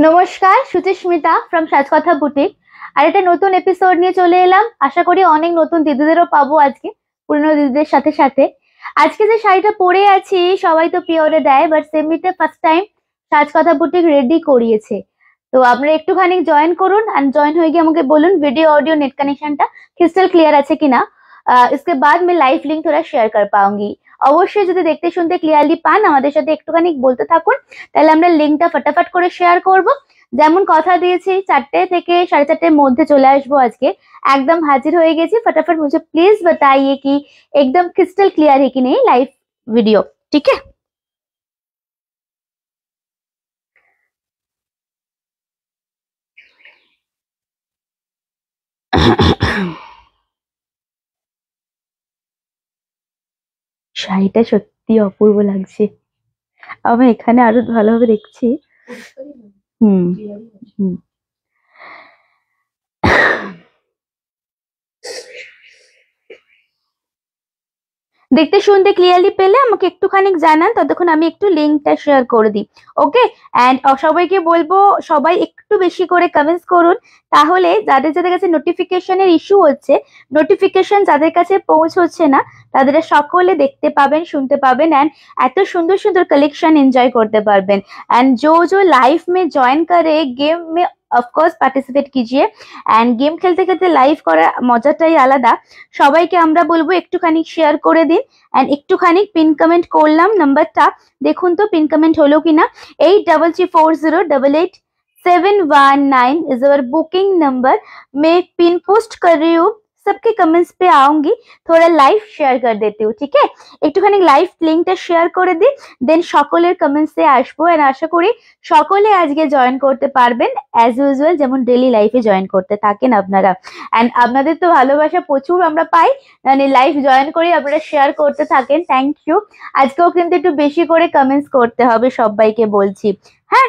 নমস্কার, Suchismita from সাজকথা boutique. আর একটা নতুন এপিসোড নিয়ে চলে এলাম। আশা করি অনেক নতুন দিদিদেরও পাবো আজকে, পুরনো দিদিদের সাথে সাথে। আজকে যে শাড়িটা পরে আছি সবাই তো পিওরে দেয়, বাট সেমিতে first time Sajkatha boutique ready করিয়েছে। তো আপনারা একটুখানি জয়েন করুন, আর জয়েন হয়ে গিয়ে আমাকে বলুন वीडियो ऑडियो नेट कनेक्शनটা ক্রিস্টাল ক্লিয়ার আছে কিনা। इसके बाद मैं लाइव लिंक थोड़ा शेयर कर पाऊंगी। অবশ্যই যদি দেখতে শুনতে ক্লিয়ারলি পান আমাদের সাথে একটুখানি বলতে থাকুন, তাহলে আমরা লিঙ্কটা ফটাফট করে শেয়ার করব। যেমন কথা দিয়েছি 4টে থেকে 4:30 মধ্যে চলে আসবো আজকে। একদম হাজির হয়ে গেছি। फटाफट मुझे प्लीज बताइए कि एकदम क्रिस्टल क्लियर है कि नहीं लाइव वीडियो। ठीक है, শাড়িটা সত্যি অপূর্ব লাগছে। আমি এখানে আরো ভালোভাবে দেখছি। হুম হুম দেখতে শুনতে ক্লিয়ারলি পেলে আমাকে একটুখানি জানান, ততক্ষণ আমি একটু লিঙ্কটা শেয়ার করে দিই। ওকে, অ্যান্ড সবাইকে বলবো সবাই একটু বেশি করে কমেন্টস করুন, তাহলে যাদের যাদের কাছে নোটিফিকেশনের ইস্যু হচ্ছে, নোটিফিকেশন যাদের কাছে পৌঁছচ্ছে না, তাদের সকলে দেখতে পাবেন, শুনতে পাবেন, অ্যান্ড এত সুন্দর সুন্দর कलेक्शन एंजॉय करते पारबेन। एंड जो लाइफ में ज्वाइन करे गेम में অফকোর্স পার্টিসিপেট कीजिए। এন্ড গেম খেলতে খেলতে লাইভ করার মজাটাই আলাদা। সবাইকে আমরা বলবো একটুখানি শেয়ার করে দিন, এন্ড একটুখানি পিন কমেন্ট করলাম। নাম্বারটা দেখুন তো পিন কমেন্ট হলো কিনা। 8340887119 इज अवर बुकिंग नंबर। मैं पिन पोस्ट कर रही हूँ, सबके कमेंट्स पे आऊंगी, थोड़ा लाइव शेयर कर देती हूँ। ठीक है, একটুখানি লাইভ লিংকটা শেয়ার করে দিই, দেন সকলের কমেন্টসে আসবো। এন্ড আশা করি সকলে আজকে জয়েন করতে পারবেন অ্যাজ ইউজুয়াল, যেমন ডেইলি লাইফে জয়েন করতে থাকেন আপনারা। এন্ড আপনাদের তো ভালোবাসা প্রচুর আমরা পাই, মানে লাইভ জয়েন করে আপনারা শেয়ার করতে থাকেন। Thank you. আজকেও কিন্তু একটু বেশি করে কমেন্টস করতে হবে, সবাইকে বলছি। হ্যাঁ,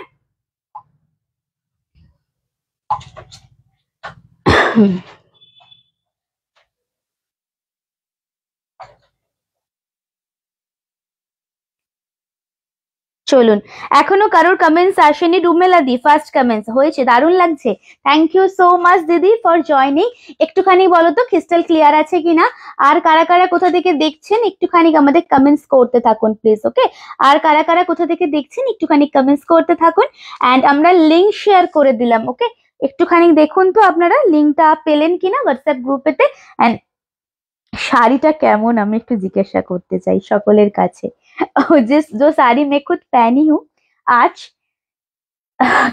চলুন। এখনো কারোর কমেন্টস আসেনি। রুমেলা দি ফার্স্ট কমেন্টস হয়েছে, দারুণ লাগছে। থ্যাংক ইউ সো মাচ দিদি ফর জয়নিং। একটুখানি বলো তো ক্রিস্টাল ক্লিয়ার আছে কিনা, আর কারা কারা কোথা থেকে দেখছেন একটুখানি আমাদের কমেন্টস করতে থাকুন প্লিজ। ওকে, আর কারা কারা কোথা থেকে দেখছেন একটুখানি কমেন্টস করতে থাকুন। এন্ড আমরা লিংক শেয়ার করে দিলাম। ওকে, একটুখানি দেখুন তো আপনারা লিংকটা পেলেন কিনা হোয়াটসঅ্যাপ গ্রুপেতে। এন্ড শাড়িটা কেমন আমি একটু জিজ্ঞাসা করতে চাই সকলের কাছে। जो साड़ी मैं खुद पहनी हूँ आज,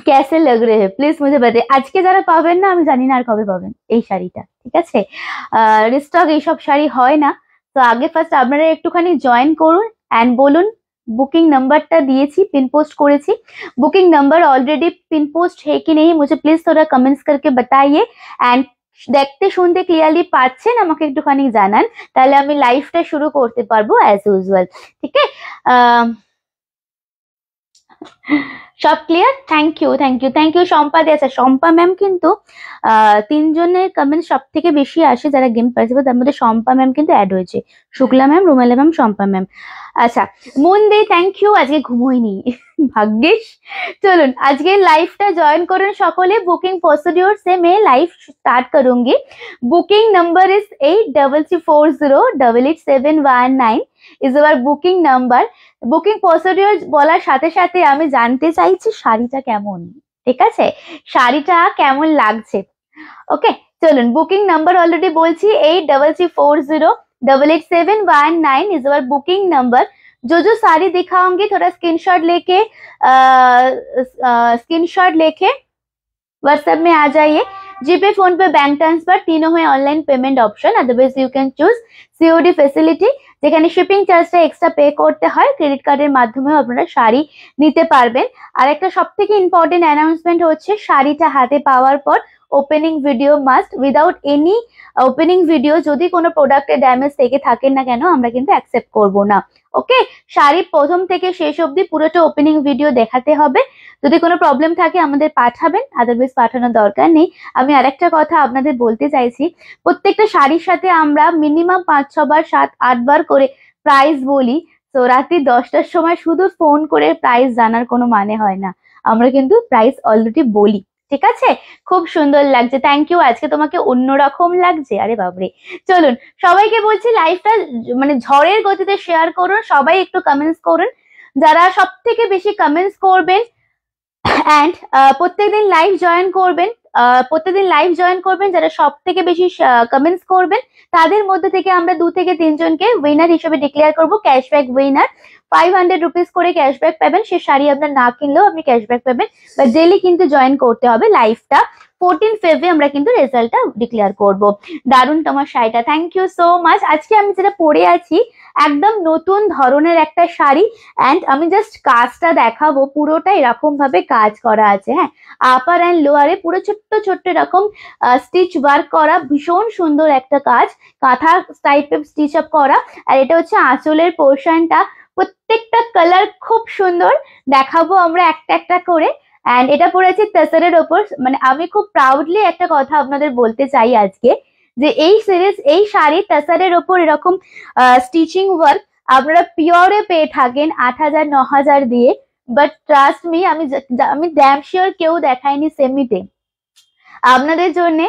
कैसे लग रहे हैं प्लिज मुझे बताइए। আজকে যারা পাবেন না আমি জানি না আর কবে পাবেন এই শাড়িটা। ঠিক আছে, রিস্টক এইসব শাড়ি হয় না। তো আগে ফার্স্ট আপনারা একটুখানি জয়েন করুন এন্ড বলুন। बुकिंग नंबरটা দিয়েছি, पिन पोस्ट করেছি। Booking number already pin post है कि नहीं मुझे प्लीज थोड़ा कमेंट्स करके बताइए। एंड দেখতে শুনতে ক্লিয়ারলি পাচ্ছেন আমাকে একটুখানি জানান, তাহলে আমি লাইভটা শুরু করতে পারবো অ্যাজ ইউজুয়াল। ঠিক আছে, সব clear. Thank you thank you thank you. Shampa দি, আচ্ছা শম্পা ম্যাম কিন্তু তিনজনের কমেন্ট সব থেকে বেশি আসে যারা গেম পার্টিসিপেট, তার মধ্যে শম্পা ম্যাম কিন্তু অ্যাড হয়েছে। Shukla ma'am, Rumela ma'am, Shampa ma'am. আচ্ছা মন দে, থ্যাংক ইউ। আজকে ঘুমোইনি ভাগ্যিস। চলুন আজকে লাইভটা জয়েন করুন সকলে। বুকিং प्रोसीड्योर से मैं लाइव स्टार्ट करूंगी। Booking number is 8340887119 is our booking number. Booking procedure বলার সাথে সাথে আমি জানতে চাইছি শাড়িটা কেমন। ঠিক আছে, শাড়িটা কেমন লাগছে। ওকে চলুন, বুকিং নাম্বার অলরেডি বলছি 8340887119 इज अवर बुकिंग नंबर। जो साड़ी दिखाऊंगी थोड़ा स्क्रीनशॉट लेके व्हाट्सएप में आ जाइए। जीपे, फोन पे, बैंक ट्रांसफर तीनों है online payment option. Otherwise you can choose COD facility, যেখানে শিপিং চার্জটা এক্সট্রা পে করতে হয়। ক্রেডিট কার্ডের মাধ্যমেও আপনারা শাড়ি নিতে পারবেন। আর একটা সবথেকে ইম্পর্টেন্ট অ্যানাউন্সমেন্ট হচ্ছে, শাড়িটা হাতে পাওয়ার পর opening video must. Without any opening video যদি কোনো প্রোডাক্টে ড্যামেজ থেকে থাকেন না কেন আমরা কিন্তু অ্যাকসেপ্ট করব না। ওকে, শাড়ি প্রথম থেকে শেষ অবধি পুরোটা ওপেনিং ভিডিও দেখাতে হবে। যদি কোনো প্রবলেম থাকে আমাদের পাঠাবেন, আদারওয়াইজ পাঠানোর দরকার নেই। আমি আরেকটা কথা আপনাদের বলতে চাইছি, প্রত্যেকটা শাড়ির সাথে আমরা মিনিমাম 5-6 বার 7-8 বার করে প্রাইস বলি। তো রাত্রি 10টার সময় শুধু ফোন করে প্রাইস জানার কোনো মানে হয় না। আমরা কিন্তু প্রাইস অলরেডি বলি, ঠিক আছে? খুব সুন্দর লাগছে, থ্যাংক ইউ। আজকে তোমাকে অন্যরকম লাগছে, আরে বাবরে। চলুন সবাইকে বলছি লাইভটা মানে ঝড়ের গতিতে শেয়ার করুন, সবাই একটু কমেন্টস করুন, যারা সব থেকে বেশি কমেন্টস করবেন অ্যান্ড প্রত্যেকদিন লাইভ জয়েন করবেন, যারা সব থেকে বেশি কমেন্টস করবেন তাদের মধ্যে থেকে আমরা 2 থেকে 3 জনকে উইনার হিসেবে ডিক্লেয়ার করব, ক্যাশব্যাক উইনার। 500 রুপিস করে ক্যাশব্যাক পাবেন, সে শাড়ি আপনার না কিনলেও আপনি ক্যাশব্যাক পাবেন, বাট ডেইলি কিন্তু জয়েন করতে হবে লাইভটা। 14 ফেব্রুয়ারি আমরা কিন্তু রেজাল্টটা ডিক্লেয়ার করব। দারুণ তোমার শাড়িটা, থ্যাংক ইউ সো মাচ। আজকে আমি যেটা পরে আছি একদম নতুন ধরনের একটা শাড়ি, অ্যান্ড আমি জাস্ট কাজটা দেখাবো, পুরোটা এরকম ভাবে কাজ করা আছে, হ্যাঁ, আপার অ্যান্ড লোয়ারে পুরো ছোট্ট ছোট্ট এরকম স্টিচ ওয়ার্ক করা, ভীষণ সুন্দর একটা কাজ, কাঁথা টাইপের স্টিচ আপ করা। আর এটা হচ্ছে আঁচলের পোর্শনটা, প্রত্যেকটা কালার খুব সুন্দর, দেখাবো আমরা একটা একটা করে। অ্যান্ড এটা পড়েছে তাসারের ওপর, মানে আমি খুব প্রাউডলি একটা কথা আপনাদের বলতে চাই আজকে, যে এই সিরিজ, এই শাড়ি তাসারের ওপর এরকম স্টিচিং ওয়ার্ক আপনারা পিওরে পেয়ে থাকেন 8000 9000 দিয়ে, বাট ট্রাস্ট মি, আমি ড্যাম শিওর কেউ দেখায়নি সেমিতে। আপনাদের জন্য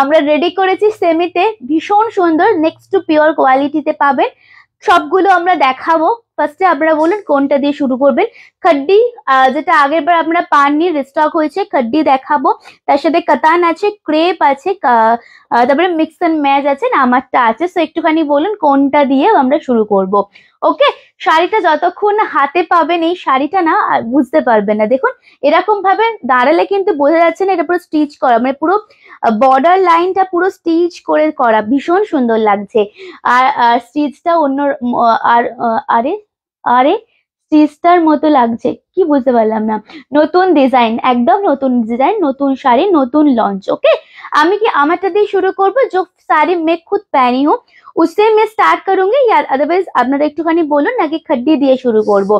আমরা রেডি করেছি সেমিতে, ভীষণ সুন্দর, নেক্সট টু পিওর কোয়ালিটিতে পাবেন। সবগুলো আমরা দেখাবো। ফার্স্টে আপনারা বলুন কোনটা দিয়ে শুরু করবেন। খড্ডি, যেটা আগের বার আপনারা পাননি, রিস্টক হয়েছে, খড্ডি দেখাবো। তার সাথে কাতান আছে, ক্রেপ আছে, তারপরে মিক্স এন্ড ম্যাচ আছে, নামারটা আছে। সো একটুখানি বলুন কোনটা দিয়ে আমরা শুরু করব। ওকে, শাড়িটা যতক্ষণ হাতে পাবেন এই শাড়িটা না বুঝতে পারবেন না। দেখুন এরকম ভাবে দাঁড়ালে কিন্তু বোঝা যাচ্ছে না এটা পুরো স্টিচ করা, মানে পুরো বর্ডার লাইনটা পুরো স্টিচ করে করা, ভীষণ সুন্দর লাগছে। আর স্টিচটা অন্য আরে আরে স্টিচটার মতো লাগছে, কি বুঝতে পারলাম না। নতুন ডিজাইন, একদম নতুন ডিজাইন, নতুন শাড়ি, নতুন লঞ্চ। ওকে, আমি কি আমারটা দিয়ে শুরু করবো? जो साड़ी मैं खुद पहनी हूँ उससे मैं स्टार्ट करूंगी, या अदरवाइज আপনারা একটুখানি বলুন নাকি খড্ডি দিয়ে শুরু করব?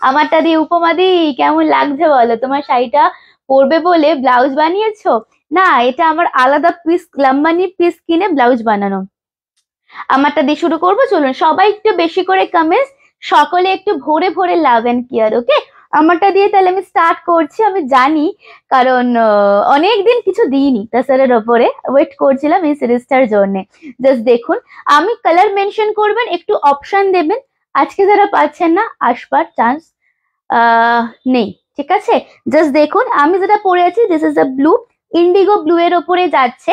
আমারটা দিয়ে। উপমাদি কেমন লাগছে বলো? তোমার শাড়িটা পরবে বলে ব্লাউজ বানিয়েছো? না, এটা আমার আলাদা পিস, লাম্বানি পিস কিনে ব্লাউজ বানানো। আমারটা দিয়ে শুরু করবো, চলুন সবাই একটু বেশি করে কমেন্টস, সকলে একটু ভরে ভরে লাভ এন্ড কেয়ার। ওকে, আমারটা দিয়ে তাহলে আমি স্টার্ট করছি। আমি জানি, কারণ অনেকদিন কিছু দিইনি তাসারের ওপরে, ওয়েট করছিলাম এই সিরিজটার জন্য। জাস্ট দেখুন, আমি কালার মেনশন করবেন, একটু অপশন দেবেন। আজকে যারা পাচ্ছেন না, আসবার চান্স নেই, ঠিক আছে? জাস্ট দেখুন আমি যেটা পরে আছি, this is a blue, Indigo blue এর ওপরে যাচ্ছে।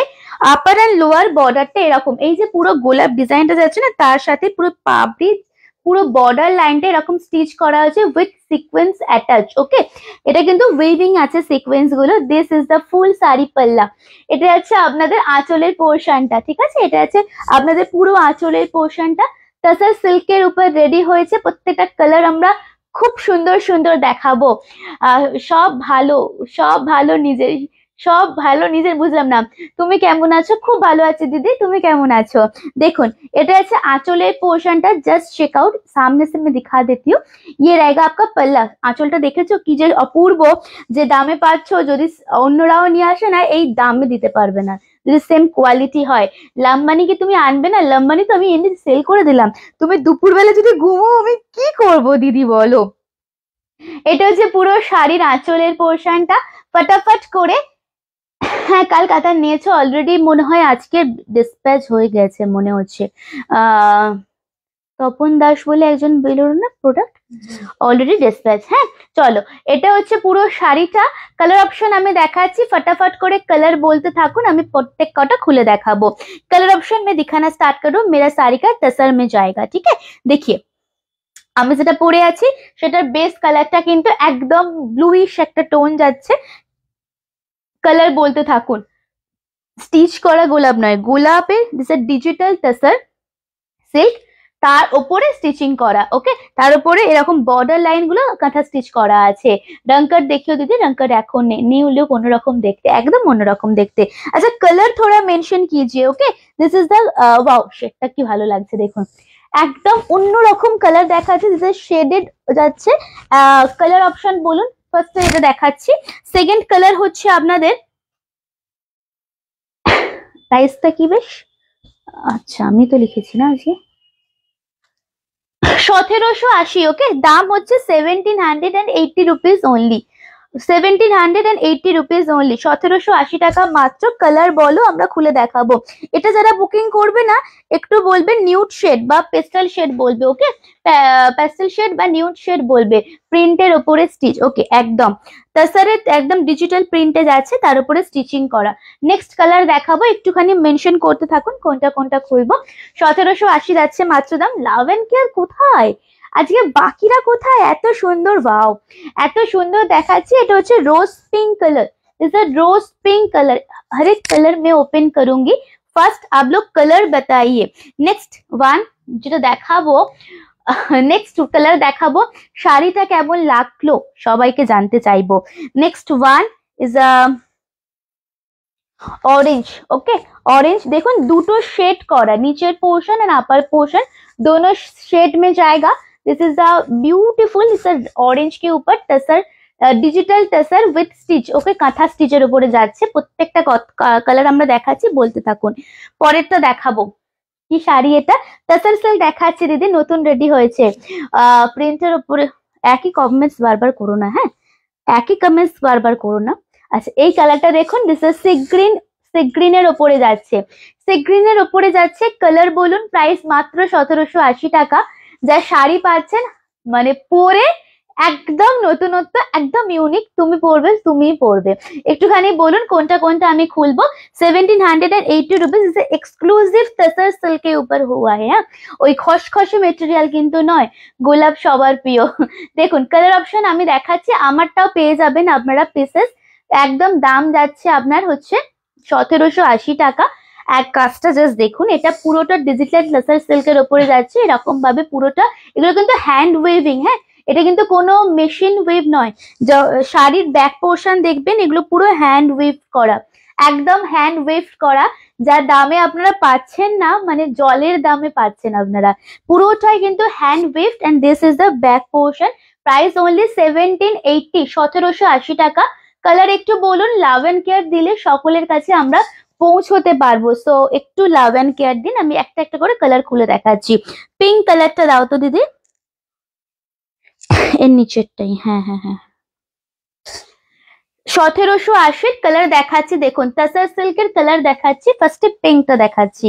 আপার অ্যান্ড লোয়ার বর্ডারটা এরকম, এই যে পুরো গোলাপ ডিজাইনটা যাচ্ছে না, তার সাথে পুরো পাপড়ি, পুরো বর্ডার লাইনটা এরকম স্টিচ করা আছে উইথ সিকোয়েন্স অ্যাটাচ। ওকে, এটা কিন্তু উইভিং আছে সিকোয়েন্স গুলো। This is the full sari পাল্লা। এটা আছে আপনাদের আঁচলের পোর্শনটা, ঠিক আছে? এটা আছে আপনাদের পুরো আঁচলের পোর্শনটা। তাছাড়া সিল্কের উপর রেডি হয়েছে, প্রত্যেকটা কালার আমরা খুব সুন্দর সুন্দর দেখাবো। সব ভালো, সব ভালো, সব ভালো নিজের। বুঝলাম না, তুমি কেমন আছো? খুব ভালো আছি দিদি, তুমি কেমন আছো? দেখুন এটা আছে আঁচলের পোর্শনটা, জাস্ট চেক আউট, সামনে से मैं दिखा देती हूँ। ये रहेगा आपका पल्ला। আঁচলটা দেখেছো কি যে অপূর্ব, যে দামে পাচ্ছ, যদি অন্যরাও নিয়ে আসে না এই দামে দিতে পারবে না, যদি সেম কোয়ালিটি হয়। লাম্বানি কি তুমি আনবে না? লাম্বানি তো আমি এনে সেল করে দিলাম, তুমি দুপুরবেলা যদি ঘুমো আমি কি করব দিদি বলো? এটা হচ্ছে পুরো শাড়ির আঁচলের পোর্শনটা। ফটাফট করে, হ্যাঁ কাল কাতার নিয়েছো অলরেডি, মনে হয় আজকে ডিসপ্যাচ হয়ে গেছে মনে হচ্ছে। তপন দাস বলে একজন বেরোলো না, প্রোডাক্ট অলরেডি ডিসপ্যাচ। হ্যাঁ চলো, এটা হচ্ছে পুরো শাড়িটা। কালার অপশন আমি দেখাচ্ছি, ফটাফট করে কালার বলতে থাকুন, আমি প্রত্যেক কটা খুলে দেখাবো। কালার অপশন में दिखाना स्टार्ट करो, मेरा साड़ी का तसर में जाएगा, ठीक है? देखिए আমি যেটা পরে আছি সেটার বেস কালারটা কিন্তু একদম ব্লুইশ একটা টোন যাচ্ছে। কালার বলতে থাকুন। স্টিচ করা গোলাপ নয়, গোলাপের দিস ডিজিটাল টাসার সিল্ক, তার উপরে স্টিচিং করা। ওকে, তার উপরে এরকম বর্ডার লাইন গুলো কাঁথা স্টিচ করা আছে। রংকার দেখিও দিদি, রংকার এখন নিউ লুক, অন্যরকম দেখতে, একদম অন্যরকম দেখতে। আচ্ছা কালার থোড়া মেনশন কিজিয়ে। Okay, this is the wow, শেডটা কি ভালো লাগছে দেখুন, একদম অন্যরকম কালার দেখাচ্ছে। দিস ইজ শেডেড যাচ্ছে। কালার অপশন বলুন। ফার্স্ট এটা দেখাচ্ছি, সেকেন্ড কালার হচ্ছে আপনাদের, প্রাইসটা কি বেশ, আচ্ছা আমি তো লিখেছি না আজকে, 1780। ওকে, দাম হচ্ছে 1780 রুপিস অনলি। 1780 রুপিস অনলি, 1780 টাকা মাত্র। কালার বলো, আমরা খুলে দেখাবো। এটা যারা বুকিং করবে না একটু বলবে নিউড শেড বা পেস্টাল শেড বলবে, ওকে, পেস্টাল শেড বা নিউড শেড বলবে। প্রিন্টের ওপরে স্টিচ, ওকে, একদম তাসারে একদম ডিজিটাল প্রিন্টে যাচ্ছে, তার উপরে স্টিচিং করা। নেক্সট কালার দেখাবো, একটুখানি মেনশন করতে থাকুন কোনটা কোনটা খুলবো। 1780 যাচ্ছে মাত্র দাম। লাভ এন্ড কেয়ার কোথায় আজকে, বাকিরা কোথায়? এত সুন্দর, वाओ এত সুন্দর দেখাচ্ছে। এটা হচ্ছে rose pink colour, is a rose pink colour. हर एक कलर में ओपन करूंगी, फर्स्ट आप लोग कलर बताइए। नेक्स्ट वन যেটা দেখাবো, নেক্সট কালার দেখাবো, শাড়িটা কেমন লাগলো সবাইকে জানতে চাইবো। Next one is a orange, okay, orange देखो দুটো শেড করা, নিচের পোর্শন এন্ড আপার পোর্শন दोनों शेड में जाएगा। दिस इज अ ब्यूटीफुल, इस ऑरेंज के ऊपर tussar, digital tussar with stitch, okay, kantha স্টিচের উপরে যাচ্ছে। প্রত্যেকটা কালার আমরা দেখাচ্ছি, বলতে থাকুন। পরেরটা দেখাবো, কি শাড়ি এটা, টাসার সেল দেখাচ্ছি দিদি, নতুন রেডি হয়েছে। প্রিন্টের উপরে একই কমেন্টস বারবার করো না, হ্যাঁ, একই কমেন্টস বারবার করো না। আচ্ছা, এই কালারটা দেখুন, this is sea green, sea গ্রিনের উপরে যাচ্ছে, সি গ্রিনের উপরে যাচ্ছে। কালার বলুন, প্রাইস মাত্র 1780 টাকা। যা শাড়ি পাচ্ছেন মানে পরে একদম নতুনত্ব, একদম ইউনিক, তুমি পরবে, তুমিই পরবে। একটুখানি বলুন কোনটা কোনটা আমি খুলবো। 1780 रुपीज इसे एक्सक्लूसिव तसर सिल्क के ऊपर हुआ है। ওই খসখসে মেটেরিয়াল কিন্তু নয়, গোলাপ সবার প্রিয়। দেখুন কালার অপশন আমি দেখাচ্ছি, আমারটাও পেয়ে যাবেন আপনারা পিসেস। একদম দাম যাচ্ছে আপনার হচ্ছে 1780 টাকা। এক কাজটা জাস্ট দেখুন, এটা পুরোটা ডিজিটাল টাসার সিল্কের উপরে যাচ্ছে, এরকম ভাবে পুরোটা। এগুলো কিন্তু হ্যান্ড ওয়েভিং, হ্যাঁ, এটা কিন্তু কোনো মেশিন ওয়েভ নয়। শাড়ির ব্যাক পোর্শন দেখবেন, এগুলো পুরো হ্যান্ড ওয়েভ করা, একদম হ্যান্ড ওয়েভ করা। যার দামে আপনারা পাচ্ছেন না, মানে জলের দামে পাচ্ছেন আপনারা, পুরোটাই কিন্তু hand wave. And this is the back portion, price only 1780, 1780 টাকা। কালার একটু বলুন, লাভ এন্ড কেয়ার দিলে সকলের কাছে আমরা পৌঁছতে পারবো। সো একটু লাভ এন্ড কেয়ার দিন, আমি একটা একটা করে কালার খুলে দেখাচ্ছি। পিঙ্ক কালারটা দাও তো দিদি, এর নিচেরটাই, হ্যাঁ হ্যাঁ হ্যাঁ, 1780 কালার দেখাচ্ছি। দেখুন টাসার সিল্কের কালার দেখাচ্ছি, ফার্স্টে পিঙ্কটা দেখাচ্ছি।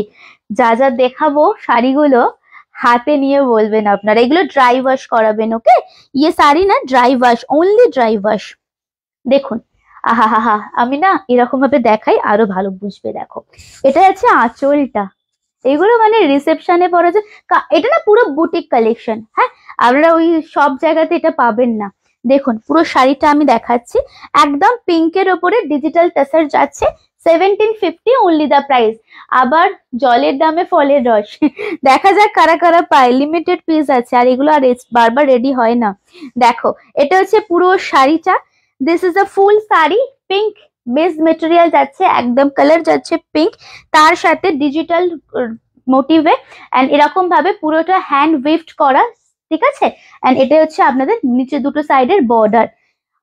যা যা দেখাবো শাড়িগুলো হাতে নিয়ে বলবেন আপনারা, এগুলো ড্রাই ওয়াশ করাবেন, ওকে। ইয়ে শাড়ি না dry wash, only dry wash. দেখুন, আহা হা হা, আমি না এরকম ভাবে দেখাই আরো ভালো বুঝবে। দেখো, এটা আছে আঁচলটা, এগুলো মানে রিসেপশনে পরা যায়। এটা না পুরো বুটিক কালেকশন, হ্যাঁ, আপনারা ওই সব জায়গাতে এটা পাবেন না। দেখুন পুরো শাড়িটা আমি দেখাচ্ছি, একদম পিঙ্কের ওপরে ডিজিটাল টাসার যাচ্ছে। 1750 অনলি দা প্রাইস। আবার জলের দামে ফলের রস। দেখা যাক কারা কারা পায়, লিমিটেড পিস আছে, আর এগুলো আর বারবার রেডি হয় না। দেখো, এটা হচ্ছে পুরো শাড়িটা, this is a full sari, pink base material যাচ্ছে, একদম কালার যাচ্ছে পিঙ্ক, তার সাথে ডিজিটাল মোটিভে, এন্ড এরকম ভাবে পুরোটা হ্যান্ড ওয়েভড করা, ঠিক আছে। এন্ড এটা হচ্ছে আপনাদের নিচে দুটো সাইডের বর্ডার।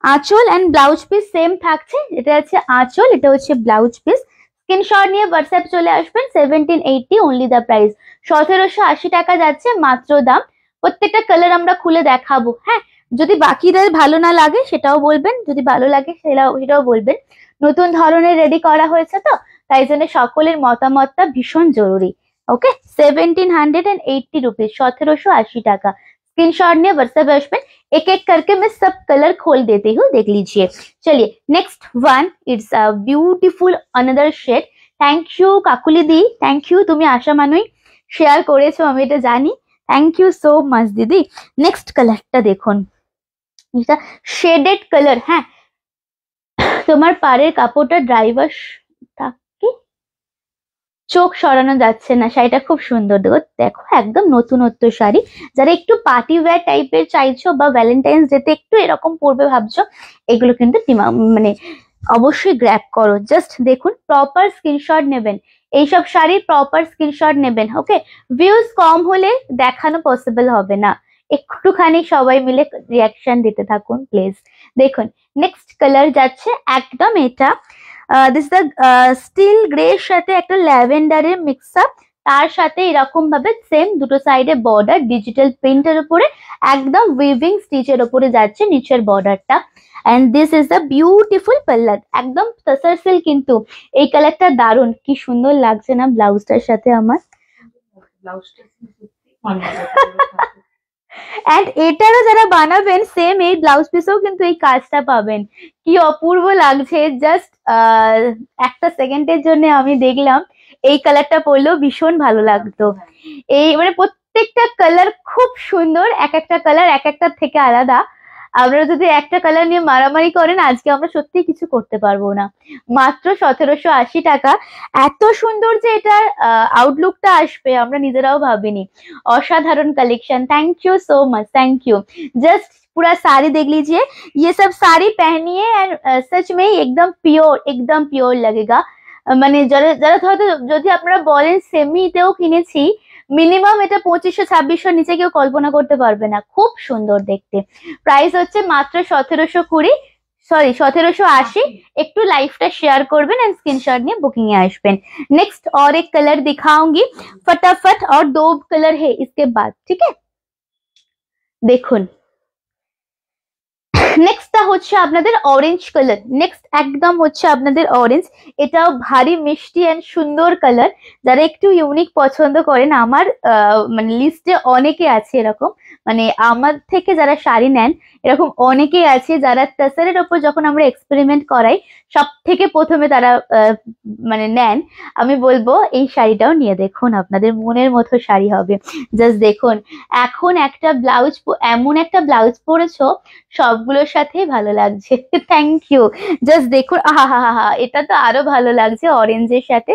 আঁচল এন্ড ব্লাউজ পিস সেম থাকছে, এটা হচ্ছে আঁচল, এটা হচ্ছে ব্লাউজ পিস। স্ক্রিনশট নিয়ে হোয়াটসঅ্যাপ চলে আসবেন। 1780 অনলি দা প্রাইস, 1780 টাকা যাচ্ছে মাত্র দাম। প্রত্যেকটা কালার আমরা খুলে দেখাবো, হ্যাঁ। যদি বাকিদের ভালো না লাগে সেটাও বলবেন, যদি ভালো লাগে সেটাও বলবেন। নতুন ধরনের রেডি করা হয়েছে তো, তাই জন্য সকলের মতামতটা ভীষণ জরুরি, ओके। 1780 रुपीज, 1780 টাকা। स्क्रीनशॉट ने व्हाट्सएप আসবেন, एक एक करके मैं सब कलर खोल देती हूँ, देख लीजिए। चलिए next one, it's a beautiful another shade. Thank you Kakuli দি, থ্যাংক ইউ, তুমি আশা মানুই শেয়ার করেছো, আমি এটা জানি, থ্যাংক ইউ সো মাচ দিদি। নেক্সট কালারটা দেখুন, এটা শেডেড কালার, হ্যাঁ। তোমার পাড়ের কাপড়টা ড্রাই ওয়াশ থাকে, চোখ সরানো যাচ্ছে না, শাড়িটা খুব সুন্দর। দেখো একদম নতুনত্ব শাড়ি, যারা একটু পার্টি ওয়্যার টাইপের চাইছো বা ভ্যালেন্টাইন্স ডেতে একটু এরকম পরবে ভাবছো, এগুলো কিন্তু মানে অবশ্যই গ্র্যাব করো। জাস্ট দেখুন, প্রপার স্ক্রিনশট নেবেন, এইসব শাড়ির প্রপার স্ক্রিনশট নেবেন, ওকে। ভিউজ কম হলে দেখানো পসিবল হবে না, একটুখানি সবাই মিলে রিয়াকশন দিতে থাকুন প্লিজ। দেখুন নেক্সট কালার যাচ্ছে একদম এটা, দিস দ্য স্টিল গ্রে এর সাথে একটা ল্যাভেন্ডারের মিক্স আপ, তার সাথে এরকম ভাবে সেম দুটো সাইডে বর্ডার ডিজিটাল প্রিন্টের উপরে, একদম উইভিং স্টিচের ওপরে যাচ্ছে নিচের বর্ডারটা। And this is the beautiful পাল্লা, একদম তসর সিল্ক, কিন্তু এই কালারটা দারুন, কি সুন্দর লাগছে না ব্লাউজটার সাথে আমার। এন্ড এটারও যারা বানাবেন সেম এই ব্লাউজ পিসেও কিন্তু এই কাজটা পাবেন, কি অপূর্ব লাগছে। জাস্ট একটা সেকেন্ডের জন্য আমি দেখলাম, এই কালারটা পরলেও ভীষণ ভালো লাগতো। এই মানে প্রত্যেকটা কালার খুব সুন্দর, এক একটা কালার এক একটার থেকে আলাদা। আপনারা যদি একটা কালার নিয়ে মারামারি করেন আজকে আমরা সত্যি কিছু করতে পারবো না। মাত্র 1780 টাকা, এত সুন্দর যে এটার আউটলুকটা আসবে আমরা নিজেরাও भाविनी। असाधारण collection, thank you so much, thank you. Just पूरा साड़ी देख लीजिए, ये सब साड़ी पहनिए एंड सच में एकदम प्योर लगेगा। মানে যারা যারা হয়তো যদি আপনারা বলেন সেমিতেও কিনেছি, মিনিমাম এটা 2500-2600 নিচে কেউ কল্পনা করতে পারবে না, খুব সুন্দর দেখতে। প্রাইস হচ্ছে মাত্র 1780। একটু লাইভটা শেয়ার করবেন एंड स्क्रीनशॉट নিয়ে বুকিং এ আসবেন। नेक्स्ट और एक कलर दिखाऊंगी फटाफट, और 2 कलर है इसके बाद, ठीक है। দেখুন নেক্সটটা হচ্ছে আপনাদের অরেঞ্জ কালার, নেক্সট একদম হচ্ছে আপনাদের অরেঞ্জ। এটাও ভারী মিষ্টি এন্ড সুন্দর কালার। যারা একটু ইউনিক পছন্দ করেন, আমার মানে লিস্টে অনেকে আছে এরকম, মানে আমার থেকে যারা শাড়ি নেন এরকম অনেকেই আছে যারা তাসারের ওপর যখন আমরা এক্সপেরিমেন্ট করাই সব থেকে প্রথমে তারা মানে নেন। আমি বলবো এই শাড়িটাও নিয়ে দেখুন, আপনাদের মনের মতো শাড়ি হবে। জাস্ট দেখুন, এখন একটা ব্লাউজ, এমন একটা ব্লাউজ পরেছো সবগুলোর সাথে ভালো লাগছে। Thank you. জাস্ট দেখুন, আহা, এটা তো আরো ভালো লাগছে অরেঞ্জের সাথে।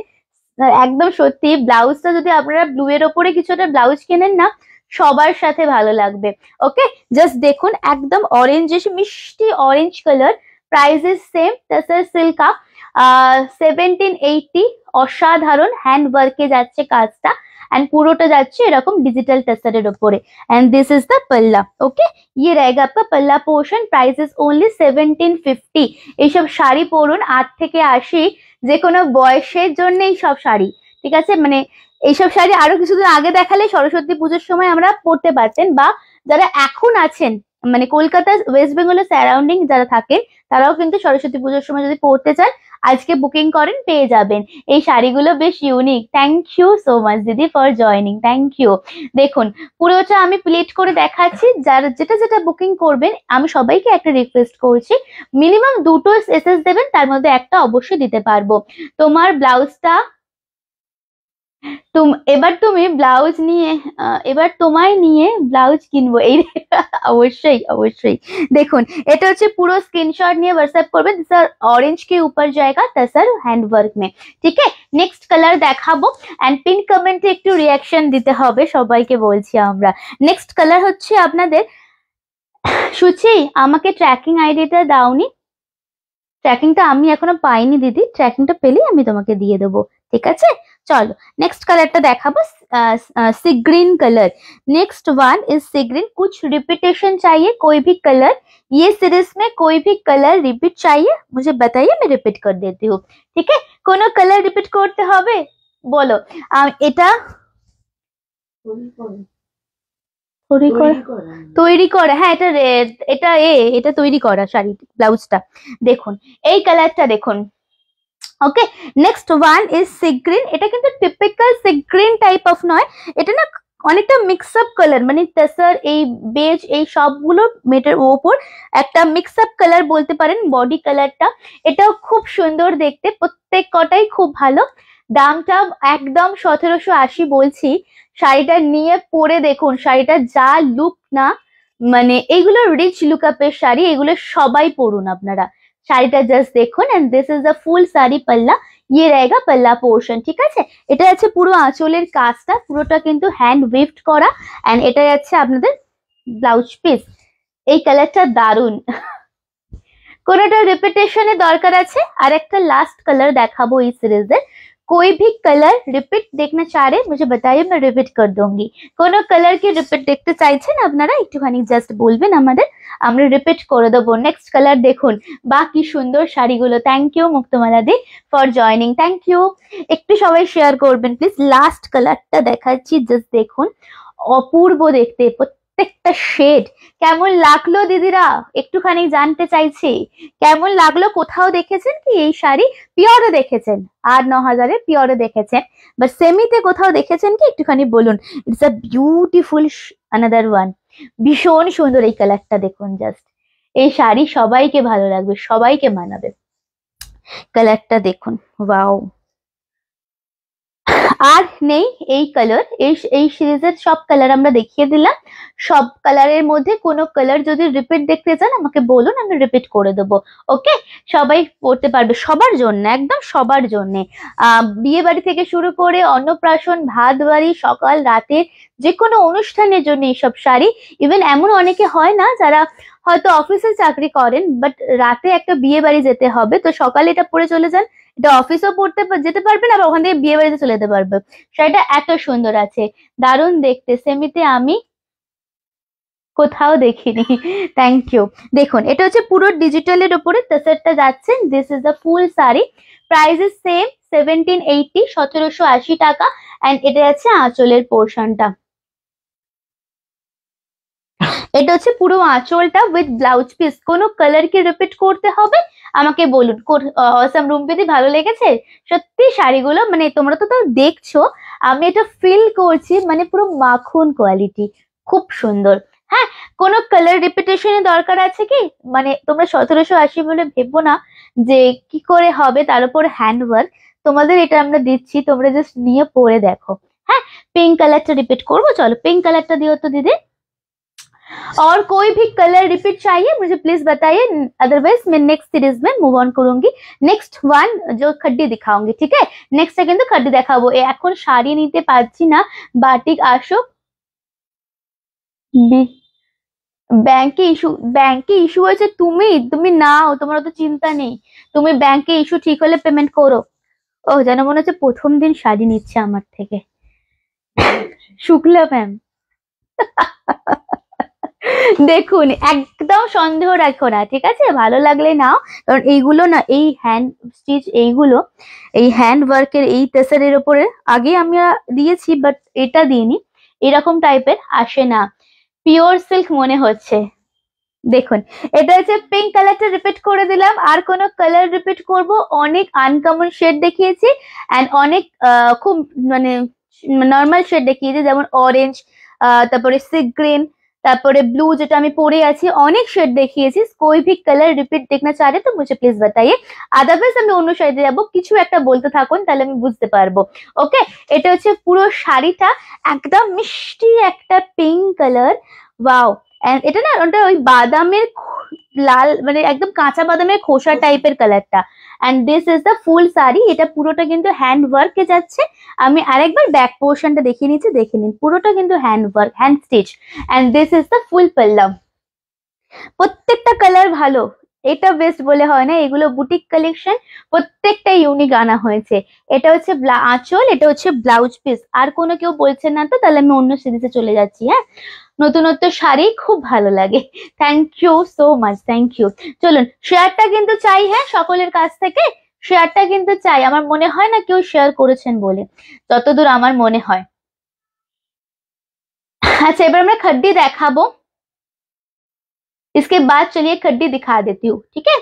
একদম সত্যি, ব্লাউজটা যদি আপনারা ব্লু এর ওপরে কিছু একটা ব্লাউজ কেনেন না, সবার সাথে ভালো লাগবে। ওকে, জাস্ট দেখুন একদম অরেঞ্জ, মিষ্টি orange colour. Price is same, tussar সিল্কা 1780। অসাধারণ হ্যান্ড ওয়ার্কে যাচ্ছে কাজটা, एंड পুরোটা যাচ্ছে এরকম ডিজিটাল টাসারের উপরে। एंड दिस इज द पल्ला। ओके, ये रहेगा आपका पल्ला पोर्शन। Price is only 1750। এইসব শাড়ি পরুন 8 থেকে 80, যে কোনো বয়সের জন্য এই সব শাড়ি, ঠিক আছে। মানে এইসব শাড়ি আরো কিছুদিন আগে দেখালে সরস্বতী পুজোর সময় আমরা পরতে পারতেন, বা যারা এখন আছেন মানে কলকাতা ওয়েস্ট বেঙ্গলের সারাউন্ডিং যারা থাকেন তারাও কিন্তু সরস্বতী পুজোর সময় যদি পরতে চান আজকে বুকিং করেন, পেয়ে যাবেন। এই শাড়িগুলো বেশ unique. Thank you so much দিদি ফর জয়নিং, থ্যাংক ইউ। দেখুন পুরোটা আমি প্লেট করে দেখাচ্ছি, যারা যেটা যেটা বুকিং করবেন আমি সবাইকে একটা রিকোয়েস্ট করছি, মিনিমাম 2টো এসএস দেবেন, তার মধ্যে একটা অবশ্যই দিতে পারবো। তোমার ব্লাউজটা এবার তুমি ব্লাউজ নিয়ে, এবার তোমায় নিয়ে ব্লাউজ কিনবো এই। অবশ্যই অবশ্যই। দেখুন এটা হচ্ছে পুরো স্ক্রিনশট নিয়ে হোয়াটসঅ্যাপ করবেন। স্যার ऑरेंज के ऊपर जाएगा तसर हैंडवर्क में, ठीक है। নেক্সট কালার দেখাবো এন্ড পিন কমেন্টে একটু রিঅ্যাকশন দিতে হবে, সবাইকে বলছি আমরা। নেক্সট কালার হচ্ছে আপনাদের, সুচি আমাকে ট্র্যাকিং আইডিটা দাওনি, ট্র্যাকিংটা আমি এখনো পাইনি দিদি, ট্র্যাকিংটা পেলেই আমি তোমাকে দিয়ে দেবো, ঠিক আছে। चलो नेक्स्ट कलर देखाबो, sea green colour. Next one is sea green. कुछ रिपीटेशन चाहिए, कोई भी कलर ये सीरीज में कोई भी कलर रिपीट चाहिए मुझे बताइए, मैं रिपीट कर देती हूँ, ठीक है। कोनो कलर रिपीट करते होबे बोलो। এটা তৈরি করা, হ্যাঁ এটা তৈরি করা শাড়ি ব্লাউজটা। দেখুন এই কালারটা দেখুন। Okay, next one is sea green. এটা কিন্তু typical sea green type of নয়, এটা না অনেকটা মিক্স আপ কালার, মানে তাসার এই বেজ এই সবগুলো মেটের ওপর একটা মিক্স আপ কালার বলতে পারেন বডি কালারটা। এটাও খুব সুন্দর দেখতে, প্রত্যেক কটাই খুব ভালো। দামটা একদম 1780 বলছি। শাড়িটা নিয়ে পরে দেখুন, শাড়িটা যা লুক না, মানে এইগুলো রিচ লুক আপের শাড়ি, এগুলো সবাই পরুন আপনারা। শাড়িটা জাস্ট দেখুন and this is the full sari পাল্লা, ইয়ে रहेगा পাল্লা পোর্শন, ঠিক আছে। এটা আছে পুরো আঁচলের কাজটা, পুরোটা কিন্তু হ্যান্ড উইভড করা এন্ড এটা যাচ্ছে আপনাদের ব্লাউজ পিস। এই কালারটা দারুন। কোনটা রিপিটেশনের দরকার আছে, আর একটা লাস্ট কালার দেখাবো এই সিরিজের। कोई भी कलर रिपीट देखना चाह रहे मुझे बताइए, मैं रिपीट कर दूंगी। কোনো কালার কি রিপিট দেখতে চাইছেন আপনারা একটুখানি জাস্ট বলবেন আমাদের, আমরা রিপিট করে দেবো। নেক্সট কালার দেখুন, বাকি সুন্দর শাড়িগুলো। থ্যাংক ইউ মুক্তমালা দি ফর জয়নিং, থ্যাংক ইউ। একটু সবাই শেয়ার করবেন প্লিজ। লাস্ট কালারটা দেখাচ্ছি, জাস্ট দেখুন অপূর্ব দেখতে, প্রত্যেকটা শেড কেমন লাগলো দিদিরা একটুখানি জানতে চাইছি, কেমন লাগলো? কোথাও দেখেছেন কি এই শাড়ি? পিওরে দেখেছেন, 8-9 হাজারে পিওরে দেখেছেন, বাট সেমিতে কোথাও দেখেছেন কি একটুখানি বলুন। It's a beautiful another one. ভীষণ সুন্দর এই কালারটা, দেখুন জাস্ট। এই শাড়ি সবাইকে ভালো লাগবে, সবাইকে মানাবে। কালারটা দেখুন, ওয়াও। আর নেই এই কালার, এই সিরিজের সব কালার আমরা দেখিয়ে দিলাম। সব কালারের মধ্যে কোনো কালার যদি রিপিট দেখতে চান আমাকে বলুন, আমি রিপিট করে দেবো। ওকে, সবাই পড়তে পারবে, সবার জন্য, একদম সবার জন্য। বিয়ে বাড়ি থেকে শুরু করে অন্নপ্রাশন, ভাত বাড়ি, সকাল রাতের যে কোনো অনুষ্ঠানের জন্য এইসব শাড়ি। ইভেন এমন অনেকে হয় না যারা হয়তো অফিসে চাকরি করেন, বাট রাতে একটা বিয়ে বাড়ি যেতে হবে, তো সকালে এটা পরে চলে যান, এটা অফিসও পড়তে যেতে পারবেন, আবার ওখান থেকে বিয়ে বাড়িতে চলে যেতে পারবে। শাড়িটা এত সুন্দর আছে, দারুণ দেখতে। সেমিতে আমি কোথাও দেখিনি। Thank you. দেখুন এটা হচ্ছে পুরো ডিজিটালের উপরে তাসারটা যাচ্ছে। This is the full sari, price is same 1780, 1780 টাকা। এন্ড এটা আছে আঁচলের পোর্শনটা, এটা হচ্ছে পুরো আঁচলটা উইথ ব্লাউজ পিস। কোনো কালার কি রিপিট করতে হবে আমাকে বলুন। অসাম রুম্পিদি ভালো লেগেছে? সত্যি শাড়িগুলো মানে তোমরা তো দেখছো, আমি এটা ফিল করছি, মানে পুরো মাখন কোয়ালিটি, খুব সুন্দর। হ্যাঁ, কোনো কালার রিপিটেশনের দরকার আছে কি? মানে তোমরা 1780 বলে ভেবো না যে কি করে হবে, তার উপর হ্যান্ড ওয়ার্ক। তোমাদের এটা আমরা দিচ্ছি, তোমরা জাস্ট নিয়ে পরে দেখো। হ্যাঁ, পিঙ্ক কালারটা রিপিট করবো, চলো পিঙ্ক কালারটা দিও তো দিদি। और कोई भी कलर रिपीट चाहिए मुझे प्लीज बताइए, अदरवाइज मैं नेक्स्ट सीरीज में मूव ऑन करूंगी। नेक्स्ट वन जो खड्डी दिखाऊंगी, ठीक है? नेक्स्ट सेकंड तो खड्डी देखाबो। এখন শাড়ি নিতে পারছি না, বাটিক আসো। ব্যাংকে ইস্যু হয়েছে, তুমি নাও, তোমার তো চিন্তা নেই, তুমি ব্যাংকে ইস্যু ঠিক হলে পেমেন্ট করো। ও যেন মনে হচ্ছে প্রথম দিন শাড়ি নিচ্ছে আমার থেকে শুক্লা ম্যাম। দেখুন একদম সন্দেহ রাখো না, ঠিক আছে? ভালো লাগলে নাও, কারণ এইগুলো না, এই হ্যান্ড স্টিচ, এইগুলো এই হ্যান্ড ওয়ার্কের এই তেসারের উপরে আগে আমরা দিয়েছি, বাট এটা দিইনি, এরকম টাইপের আসে না, পিওর সিল্ক মনে হচ্ছে। দেখুন এটা হচ্ছে পিঙ্ক কালারটা রিপিট করে দিলাম। আর কোনো কালার রিপিট করব? অনেক আনকমন শেড দেখিয়েছি, অ্যান্ড অনেক খুব মানে নর্মাল শেড দেখিয়েছি, যেমন অরেঞ্জ, তারপরে সি গ্রিন, তারপরে ব্লু যেটা আমি পরে আছি, অনেক শেড দেখিয়েছি। कोई भी कलर रिपीट देखना चाह रहे तो मुझे प्लीज बताइए, আদারওয়াইজ আমি অন্য শাড়িতে যাবো। কিছু একটা বলতে থাকুন, তাহলে আমি বুঝতে পারবো। ওকে, এটা হচ্ছে পুরো শাড়িটা একদম মিষ্টি একটা পিঙ্ক কালার, ওয়াও। এন্ড এটা না ওটা ওই বাদামের লাল, মানে একদম কাঁচা বাদামের খোসা টাইপের কালারটা। And this is the full sari, এটা পুরোটা কিন্তু হ্যান্ড ওয়ার্কে যাচ্ছে। আমি আরেকবার ব্যাক পোর্শনটা দেখিয়ে নিচ্ছি, দেখে নিন, পুরোটা কিন্তু hand work, hand stitch. And this is the full পাল্লা। প্রত্যেকটা কালার ভালো, এটা বেস্ট বলে হয় না, এগুলো বুটিক কালেকশন, প্রত্যেকটা ইউনিক আনা হয়েছে। এটা হচ্ছে আঁচল, এটা হচ্ছে ব্লাউজ পিস। আর কোনো কেউ বলছেন না তো? তাহলে আমি অন্য সিরিজে চলে যাচ্ছি। হ্যাঁ, নতুনত্ব শাড়ি খুব ভালো লাগে। Thank you so much, thank you. চলুন, শেয়ারটা কিন্তু চাই, হ্যাঁ, সকলের কাছ থেকে শেয়ারটা কিন্তু চাই। আমার মনে হয় না কেউ শেয়ার করেছেন বলে, যতদূর আমার মনে হয়। আচ্ছা, এবার আমরা खड्डी দেখাবো, इसके बाद चलिए खड्डी दिखा देती हूँ, ठीक है?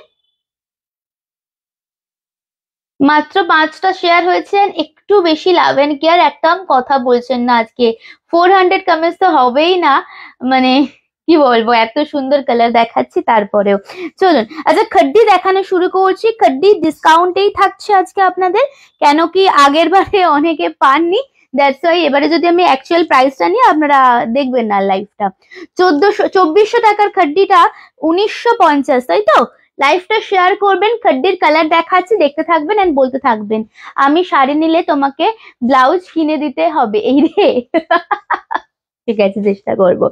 মাত্র 5টা শেয়ার হয়েছে, একটু বেশি লাভ এন্ড কেয়ার একদম কথা বলছেন না আজকে। 400 কমেন্টস তো হবেই না, মানে কি বলবো, এত সুন্দর কালার দেখাচ্ছি তারপরেও। চলুন, আচ্ছা খড্ডি দেখানো শুরু করছি। খড্ডি ডিসকাউন্টেই থাকছে আজকে আপনাদের, কেন কি আগের বারে অনেকে পাননি, দ্যাটস ওয়াই এবারে যদি আমি অ্যাকচুয়াল প্রাইসটা নিই আপনারা দেখবেন না লাইভটা। 2400 টাকার খড্ডিটা 1950, তাই তো? লাইভটা শেয়ার করবেন, খড্ডির কালার দেখাচ্ছি, দেখতে থাকবেন এন্ড বলতে থাকবেন আমি শাড়ি নিলে তোমাকে ব্লাউজ কিনে দিতে হবে, এই রে। ঠিক আছে, চেষ্টা করবো।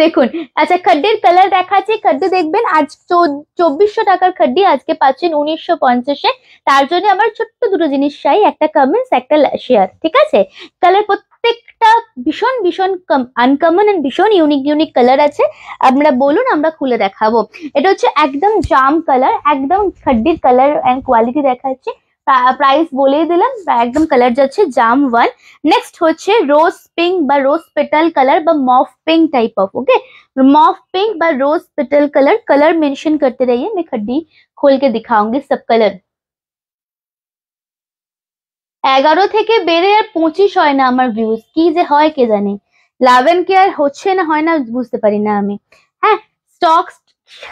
দেখুন, আচ্ছা খড্ডির কালার দেখাচ্ছি, খড্ডি দেখবেন। আজ 2400 টাকার খড্ডি আজকে পাচ্ছেন 1950-এ। তার জন্য আমার ছোট্ট দুটো জিনিস চাই, একটা কমেন্টস, একটা শেয়ার, ঠিক আছে? কালার প্রত্যেকটা ভীষণ ভীষণ আনকমন এন্ড ভীষণ ইউনিক ইউনিক কালার আছে। আমরা বলুন, আমরা খুলে দেখাবো। এটা হচ্ছে একদম জাম কালার, একদম খড্ডির কালার এন্ড কোয়ালিটি দেখাচ্ছে। প্রাইস বলেই দিলাম, একদম কালার যাচ্ছে জাম 1। নেক্সট হচ্ছে रोज पिंक বা रोज पेटल कलर বা mauve pink type of, okay mauve pink বা rose petal colour. Colour mention करते रहिए, मैं खड्डी खोल के दिखाऊंगी सब कलर। 11 থেকে বেড়ে আর 25 হয় না আমার ভিউজ, কি যে হয় কে জানে। লাভ এন্ড কেয়ার হচ্ছে না হয় না বুঝতে পারি না আমি। হ্যাঁ, স্টক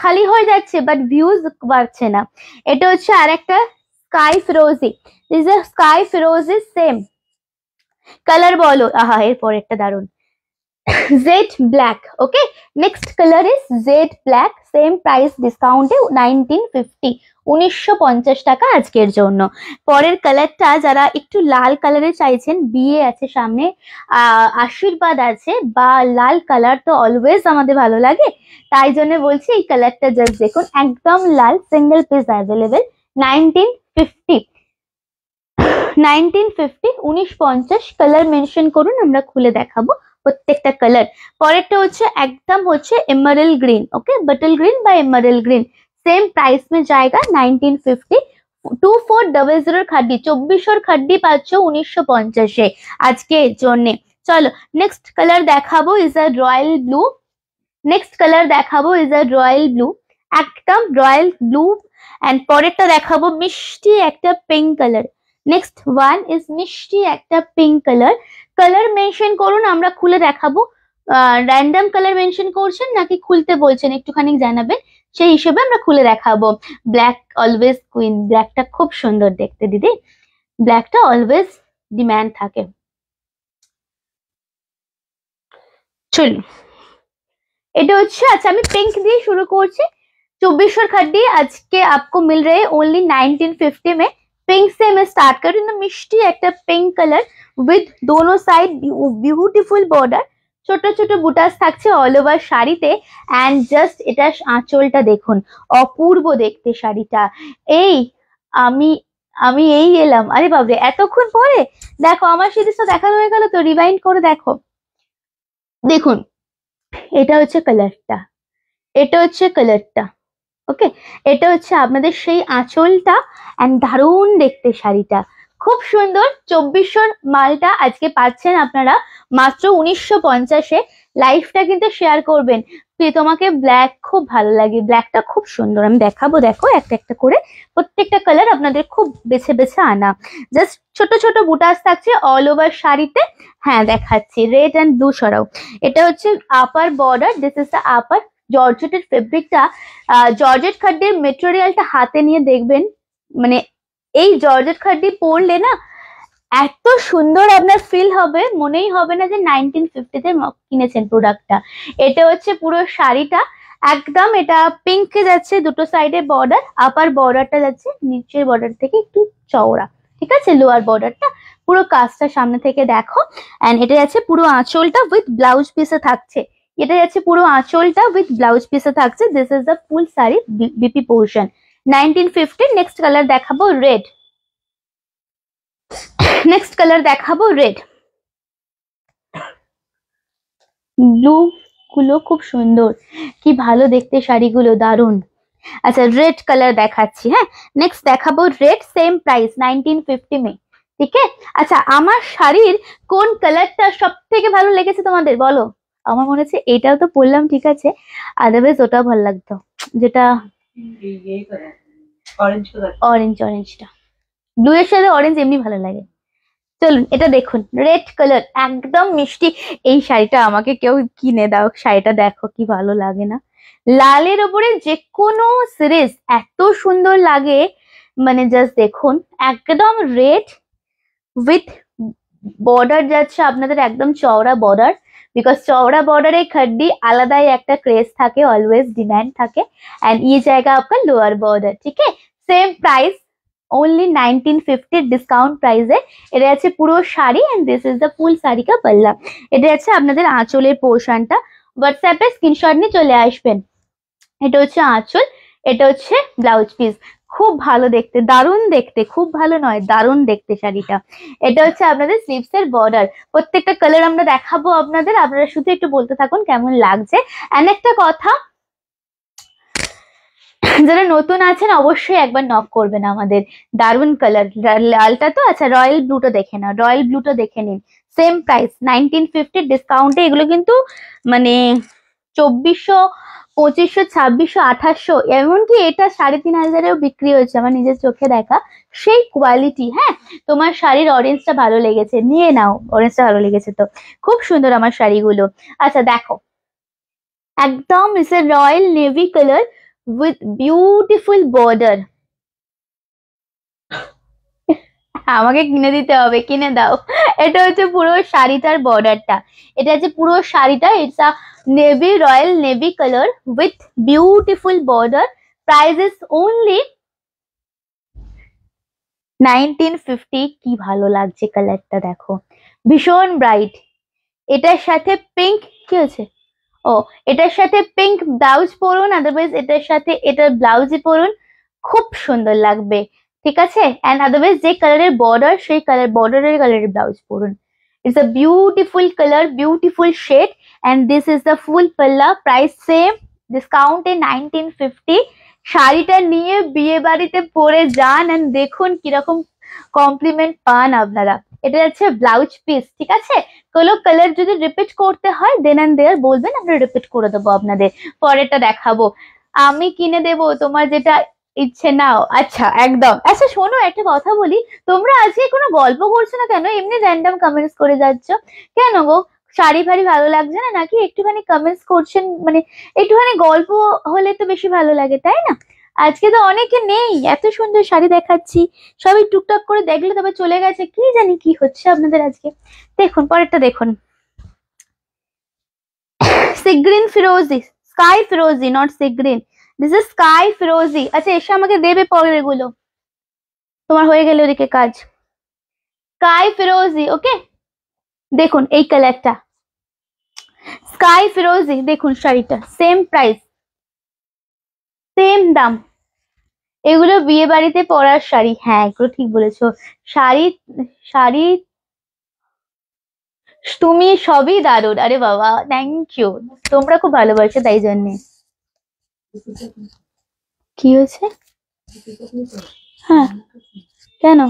খালি হয়ে যাচ্ছে বাট ভিউজ বাড়ছে না। এটা হচ্ছে আরেকটা স্কাই ফিরোজি, দিস ইজ স্কাই ফিরোজি সেম কালার বলো। আহা এরপর একটা দারুন jade black, okay next colour is jade black, same price डिस्काउंटे 1950, 1950 টাকা আজকের জন্য। পরের কালারটা যারা একটু লাল কালারে চাইছেন, বিয়ে আছে সামনে, আশীর্বাদ আছে বা লাল কালার তো অলওয়েজ আমাদের ভালো লাগে, তাই জন্য বলছি এই কালারটা জাস্ট দেখুন, একদম লাল, single piece available, 1950, 1950 colour mention করুন, আমরা খুলে দেখাবো প্রত্যেকটা কালার। পরেরটা হচ্ছে একদম হচ্ছে এমারেল্ড গ্রিন, ওকে বটল গ্রিন বা এমারেল্ড গ্রিন, সেম প্রাইস মে जाएगा 1950। 2400 খাড্ডি, 2400 খাড্ডি পাচ্ছ 1950 আজকে জন্য। চলো নেক্সট কালার দেখাবো is a royal blue, next colour দেখাবো ইজ আ রয়্যাল ব্লু, একদম রয়্যাল ব্লু। এন্ড পরেরটা দেখাবো মিষ্টি একটা pink colour, next one is মিষ্টি একটা পিঙ্ক কালার। কালার মেনশন করুন, আমরা খুলে দেখাবো। র্যান্ডম কালার মেনশন করছেন নাকি খুলতে বলছেন একটুখানি জানাবেন, সেই হিসেবে আমরা খুলে দেখাবো। ব্ল্যাক অলওয়েজ কুইন, ব্ল্যাকটা খুব সুন্দর দেখতে দিদি, ব্ল্যাকটা অলওয়েজ ডিমান্ড থাকে। চলুন এটা হচ্ছে, আচ্ছা আমি পিঙ্ক দিয়ে শুরু করছি। 2400 खड्डी आज के आपको मिल रहे ओनली 1950 में। पिंक से मैं स्टार्ट कर रही हूँ, मिष्टी एक पिंक कलर विथ दोनों साइड বিউটিফুল বর্ডার, ছোট ছোট বুটাস থাকছে অল ওভার শাড়িতে। এন্ড জাস্ট এটা আঁচলটা দেখুন, অপূর্ব দেখতে শাড়িটা। এই আমি আমি এই এলাম, আরে বাবরে এতক্ষণ পরে দেখো আমার সিরিজটা দেখানো হয়ে গেল তো, রিভাইন্ড করে দেখো, দেখুন এটা হচ্ছে কালারটা, এটা হচ্ছে কালারটা, ওকে এটা হচ্ছে আপনাদের সেই আঁচলটা। এন্ড দারুণ দেখতে শাড়িটা, খুব সুন্দর। 2400 মালটা আজকে পাচ্ছেন আপনারা মাত্র 1950-এ। লাইফটা কিন্তু শেয়ার করবেন, তোমাকে ব্ল্যাক খুব ভালো লাগে, ব্ল্যাকটা খুব সুন্দর, আমি দেখাবো দেখো একটা একটা করে প্রত্যেকটা কালার আপনাদের খুব বেছে বেছে আনা। জাস্ট ছোট ছোট বুটাস থাকছে অল ওভার শাড়িতে। হ্যাঁ দেখাচ্ছি, রেড এন্ড ব্লু সরাও, এটা হচ্ছে upper border, this is the আপার। জর্জেটের ফেব্রিকটা, জর্জেট খাড্ডির মেটেরিয়ালটা হাতে নিয়ে দেখবেন, মানে এই জর্জেট খাড্ডি পরলে না এত সুন্দর আপনার ফিল হবে, মনেই হবে না যে 1950-তে কিনেছেন প্রোডাক্টটা। এটা হচ্ছে পুরো শাড়িটা একদম, এটা পিঙ্কে যাচ্ছে, দুটো সাইডে বর্ডার, আপার বর্ডারটা যাচ্ছে নিচের বর্ডার থেকে একটু চওড়া, ঠিক আছে, লোয়ার বর্ডারটা পুরো কাজটা সামনে থেকে দেখো। এন্ড এটা যাচ্ছে পুরো আঁচলটা উইথ ব্লাউজ পিসে থাকছে, এটা যাচ্ছে পুরো আঁচলটা উইথ ব্লাউজ পিসে থাকছে। This is the full sari BP portion 1950। Next colour দেখাবো রেড, নেক্সট কালার দেখাবো রেড, ব্লু গুলো খুব সুন্দর, কি ভালো দেখতে শাড়িগুলো, দারুন। আচ্ছা রেড কালার দেখাচ্ছি, হ্যাঁ নেক্সট দেখাবো রেড, সেম প্রাইস 1950 মে, ঠিক আছে। আচ্ছা আমার শাড়ির কোন কালারটা সব থেকে ভালো লেগেছে তোমাদের বলো? আমার মনে হচ্ছে এটাও তো পরলাম ঠিক আছে, আদারওয়াইজ ওটাও ভালো লাগতো, যেটা অরেঞ্জ, অরেঞ্জটা ব্লু এর সাথে অরেঞ্জ এমনি ভালো লাগে। চলুন এটা দেখুন, রেড কালার একদম মিষ্টি। এই শাড়িটা আমাকে কেউ কিনে দাও, শাড়িটা দেখো কি ভালো লাগে না, লালের ওপরে যে কোনো সিরিজ এত সুন্দর লাগে, মানে জাস্ট দেখুন একদম রেড উইথ বর্ডার যাচ্ছে আপনাদের, একদম চওড়া বর্ডার, বিকজ চওড়া বর্ডারে खड्डी আলাদাই একটা ক্রেজ থাকে, অলওয়েজ ডিমান্ড থাকে। एंड ये जाएगा आपका लोअर बॉर्डर, ठीक है। सेम प्राइस ओनली 1950 ডিসকাউন্ট প্রাইসে। এটা আছে পুরো শাড়ি and this is the full শাড়ি কা পাল্লা। এটা আছে আপনাদের আঁচলের পোর্শনটা, হোয়াটসঅ্যাপে স্ক্রিনশট নিয়ে চলে আসবেন। এটা হচ্ছে আঁচল, এটা হচ্ছে ব্লাউজ পিস, খুব ভালো দেখতে, দারুণ দেখতে, খুব ভালো নয় দারুণ দেখতে শাড়িটা। এটা হচ্ছে আপনাদের স্লিভস এর বর্ডার, প্রত্যেকটা কালার আমরা দেখাবো আপনাদের, আপনারা শুধু একটু বলতে থাকুন কেমন লাগছে। এন্ড একটা কথা, যারা নতুন আছেন অবশ্যই একবার নক করবেন আমাদের। দারুন কালার, লালটা তো আচ্ছা, রয়্যাল ব্লুটা দেখে না, রয়্যাল ব্লুটা দেখে নিন। সেম প্রাইস 1950 ডিসকাউন্টে এগুলো কিন্তু মানে 2400, 2500, 2600, 2800, এমনকি এটা 3500-এও বিক্রি হয়েছে, আমার নিজের চোখে দেখা। সেই কোয়ালিটি। হ্যাঁ, তোমার শাড়ির অরেঞ্জটা ভালো লেগেছে, নিয়ে নাও, অরেঞ্জটা ভালো লেগেছে তো। খুব সুন্দর আমার শাড়িগুলো। আচ্ছা দেখো, একদম is a royal navy colour with beautiful border. আমাকে কিনে দিতে হবে, কিনে দাও। এটা হচ্ছে পুরো শাড়িটার বর্ডারটা, এটা হচ্ছে পুরো শাড়িটা। It's a navy, royal navy colour with beautiful border. Price is only 1950। কি ভালো লাগছে কালারটা, দেখো ভীষণ ব্রাইট। এটার সাথে পিঙ্ক, কি হয়েছে? ও, এটার সাথে পিঙ্ক ব্লাউজ পরুন, আদারওয়াইজ এটার সাথে এটার ব্লাউজই পরুন, খুব সুন্দর লাগবে। ঠিক আছে, এন্ড আদারওয়াইজ যে কালারের বর্ডার, সেই কালারের ব্লাউজ পরুন। It's a beautiful colour, beautiful shade, and this is the full পাল্লা। প্রাইস সেম, ডিসকাউন্টে 1950। শাড়িটা নিয়ে বিয়ে বাড়িতে পরে যান এন্ড দেখুন কিরকম কমপ্লিমেন্ট পান আপনারা। এটা হচ্ছে ব্লাউজ পিস। ঠিক আছে, কোনো কালার যদি রিপিট করতে হয় দেন এন্ড দেয়ার বলবেন, আমরা রিপিট করে দেবো আপনাদের। পরেরটা দেখাবো, আমি কিনে দেবো, তোমার যেটা ইচ্ছে নাও। আচ্ছা একদম। আচ্ছা শোনো, একটা কথা বলি, তোমরা আজকে কোনো গল্প করছো না কেন? এমনি র্যান্ডম কমেন্টস করে যাচ্ছ কেন গো? শাড়ি ফাড়ি ভালো লাগছে না নাকি? একটুখানি কমেন্টস করছেন, মানে একটুখানি গল্প হলে তো বেশি ভালো লাগে, তাই না? আজকে তো অনেকে নেই, এত সুন্দর শাড়ি দেখাচ্ছি, সবাই টুকটাক করে দেখলে তবে চলে গেছে, কি জানি কি হচ্ছে আপনাদের আজকে। দেখুন পরেরটা দেখুন, সিগ্রিন ফিরোজি, স্কাই ফিরোজি, not sea green, this is sky ফিরোজি। আচ্ছা এসে আমাকে দেবে পরের গুলো, তোমার হয়ে গেলে ওদিকে কাজ। স্কাই ফিরোজি, ওকে। দেখুন এই কালারটা স্কাই ফিরোজি, দেখুন শাড়িটা সেম প্রাইস, সেম দাম। এগুলো বিয়ে বাড়িতে পরার শাড়ি। হ্যাঁ এগুলো ঠিক বলেছো, শাড়ি শাড়ি তুমি সবই দারুণ। আরে বাবা, থ্যাংক ইউ, তোমরা খুব ভালোবাসো তাই জন্যে। কি হয়েছে? হ্যাঁ কেন?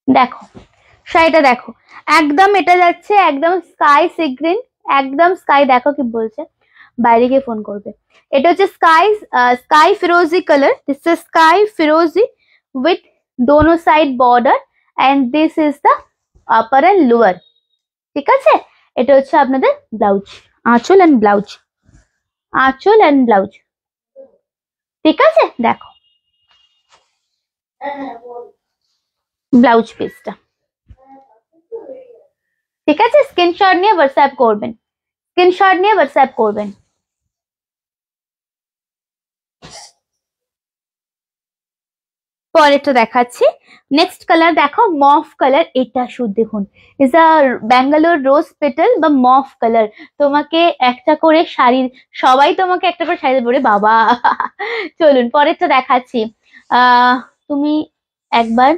দেখো শাড়িটা দেখো, একদম এটা যাচ্ছে একদম স্কাই সি গ্রিন, একদম স্কাই। দেখো কি বলছে, বাইরে গিয়ে ফোন করবে। এটা হচ্ছে স্কাই, স্কাই ফিরোজি কালার, দিস ইজ স্কাই ফিরোজি উইথ দোনো side border, and this is the upper and lower. ঠিক আছে, এটা হচ্ছে আপনাদের ব্লাউজ, আঁচল এন্ড ব্লাউজ, আঁচল এন্ড ব্লাউজ। ঠিক আছে, দেখো ব্লাউজ পিসটা। ঠিক আছে, স্ক্রিনশট নিয়ে হোয়াটসঅ্যাপ করবেন, স্ক্রিনশট নিয়ে হোয়াটসঅ্যাপ করবেন। পরেরটা দেখাচ্ছি, নেক্সট কালার দেখো, মফ কালার। এটা শুধু দেখুন, is a Bangalore rose petal বা মফ কালার। তোমাকে একটা করে শাড়ি, সবাই তোমাকে একটা করে শাড়ি পরে বাবা। চলুন পরেরটা দেখাচ্ছি। তুমি একবার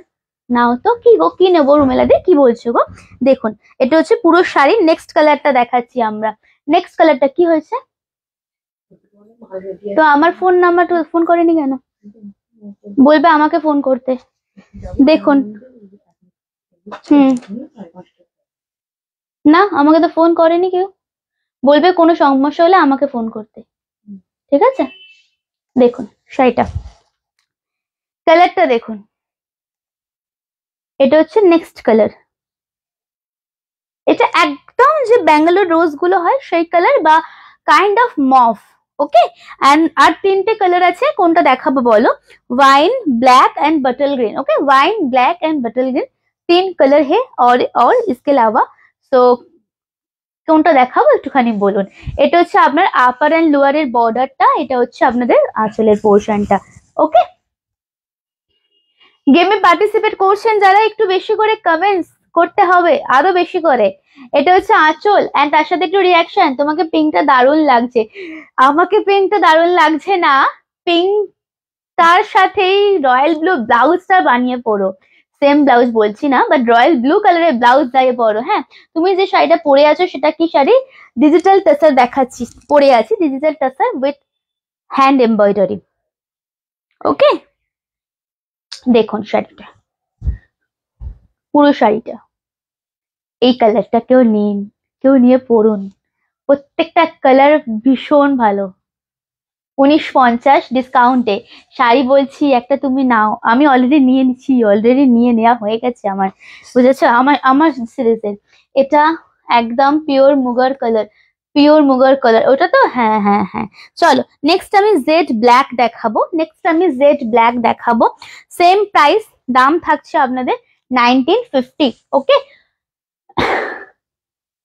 নাও তো, কি গো কি নেবো রুমেলা দি, কি বলছো গো? দেখুন এটা হচ্ছে পুরো শাড়ি। নেক্সট কালারটা দেখাচ্ছি আমরা। নেক্সট কালারটা কি হয়েছে? তো আমার ফোন নাম্বারটা ফোন করেনি কেন? বলবে আমাকে ফোন করতে। দেখুন না, আমাকে তো ফোন করেনি কেউ। বলবে কোনো সমস্যা হলে আমাকে ফোন করতে। ঠিক আছে, দেখুন শাড়িটা, কালারটা দেখুন, এটা হচ্ছে নেক্সট কালার। এটা একদম যে ব্যাঙ্গালোর রোজ গুলো হয় সেই কালার বা কাইন্ড অফ মফ। ওকে, এন্ড আর তিনটে কালার আছে, কোনটা দেখাবো বলো? वाइन, ब्लैक एंड बटल green. Okay, wine, black and बटल ग्रीन, तीन कलर है। और इसके अलावा तो কোনটা দেখাবো একটুখানি বলুন। এটা হচ্ছে আপনার আপার এন্ড লোয়ার এর বর্ডারটা, এটা হচ্ছে আপনাদের আঁচলের পোর্শনটা। ওকে, গেমে পার্টিসিপেট করছেন যারা, একটু বেশি করে কমেন্টস করতে হবে, আরো বেশি করে। এটা হচ্ছে আঁচল, এন্ড তার সাথে একটু রিয়াকশন। তোমাকে পিঙ্কটা দারুণ লাগছে, আমাকে পিঙ্কটা দারুণ লাগছে না। পিঙ্ক তার সাথেই রয়্যাল ব্লু ব্লাউজটা বানিয়ে পরো, সেম ব্লাউজ বলছি না, বাট রয়্যাল ব্লু কালারের ব্লাউজ দিয়ে পরো। হ্যাঁ, তুমি যে শাড়িটা পরে আছো সেটা কি শাড়ি? ডিজিটাল টাসার দেখাচ্ছি, পরে আছি digital tussar with hand embroidery. Okay, দেখুন শাড়িটা, পুরো শাড়িটা এই কালারটা কেউ নিন, কেউ নিয়ে পরুন, প্রত্যেকটা কালার ভীষণ ভালো। 1950 ডিসকাউন্টে শাড়ি বলছি একটা তুমি নাও। আমি অলরেডি নিয়ে নিচ্ছি, অলরেডি নিয়ে নেওয়া হয়ে গেছে আমার, বুঝেছো? আমার আমার সিরিজের এটা একদম পিওর মুগার কালার, পিওর মুগার কালার ওটা তো। হ্যাঁ হ্যাঁ হ্যাঁ, চলো নেক্সট আমি জেড ব্ল্যাক দেখাবো, নেক্সট আমি জেড ব্ল্যাক দেখাবো। সেম প্রাইস, দাম থাকছে আপনাদের 1950। ওকে,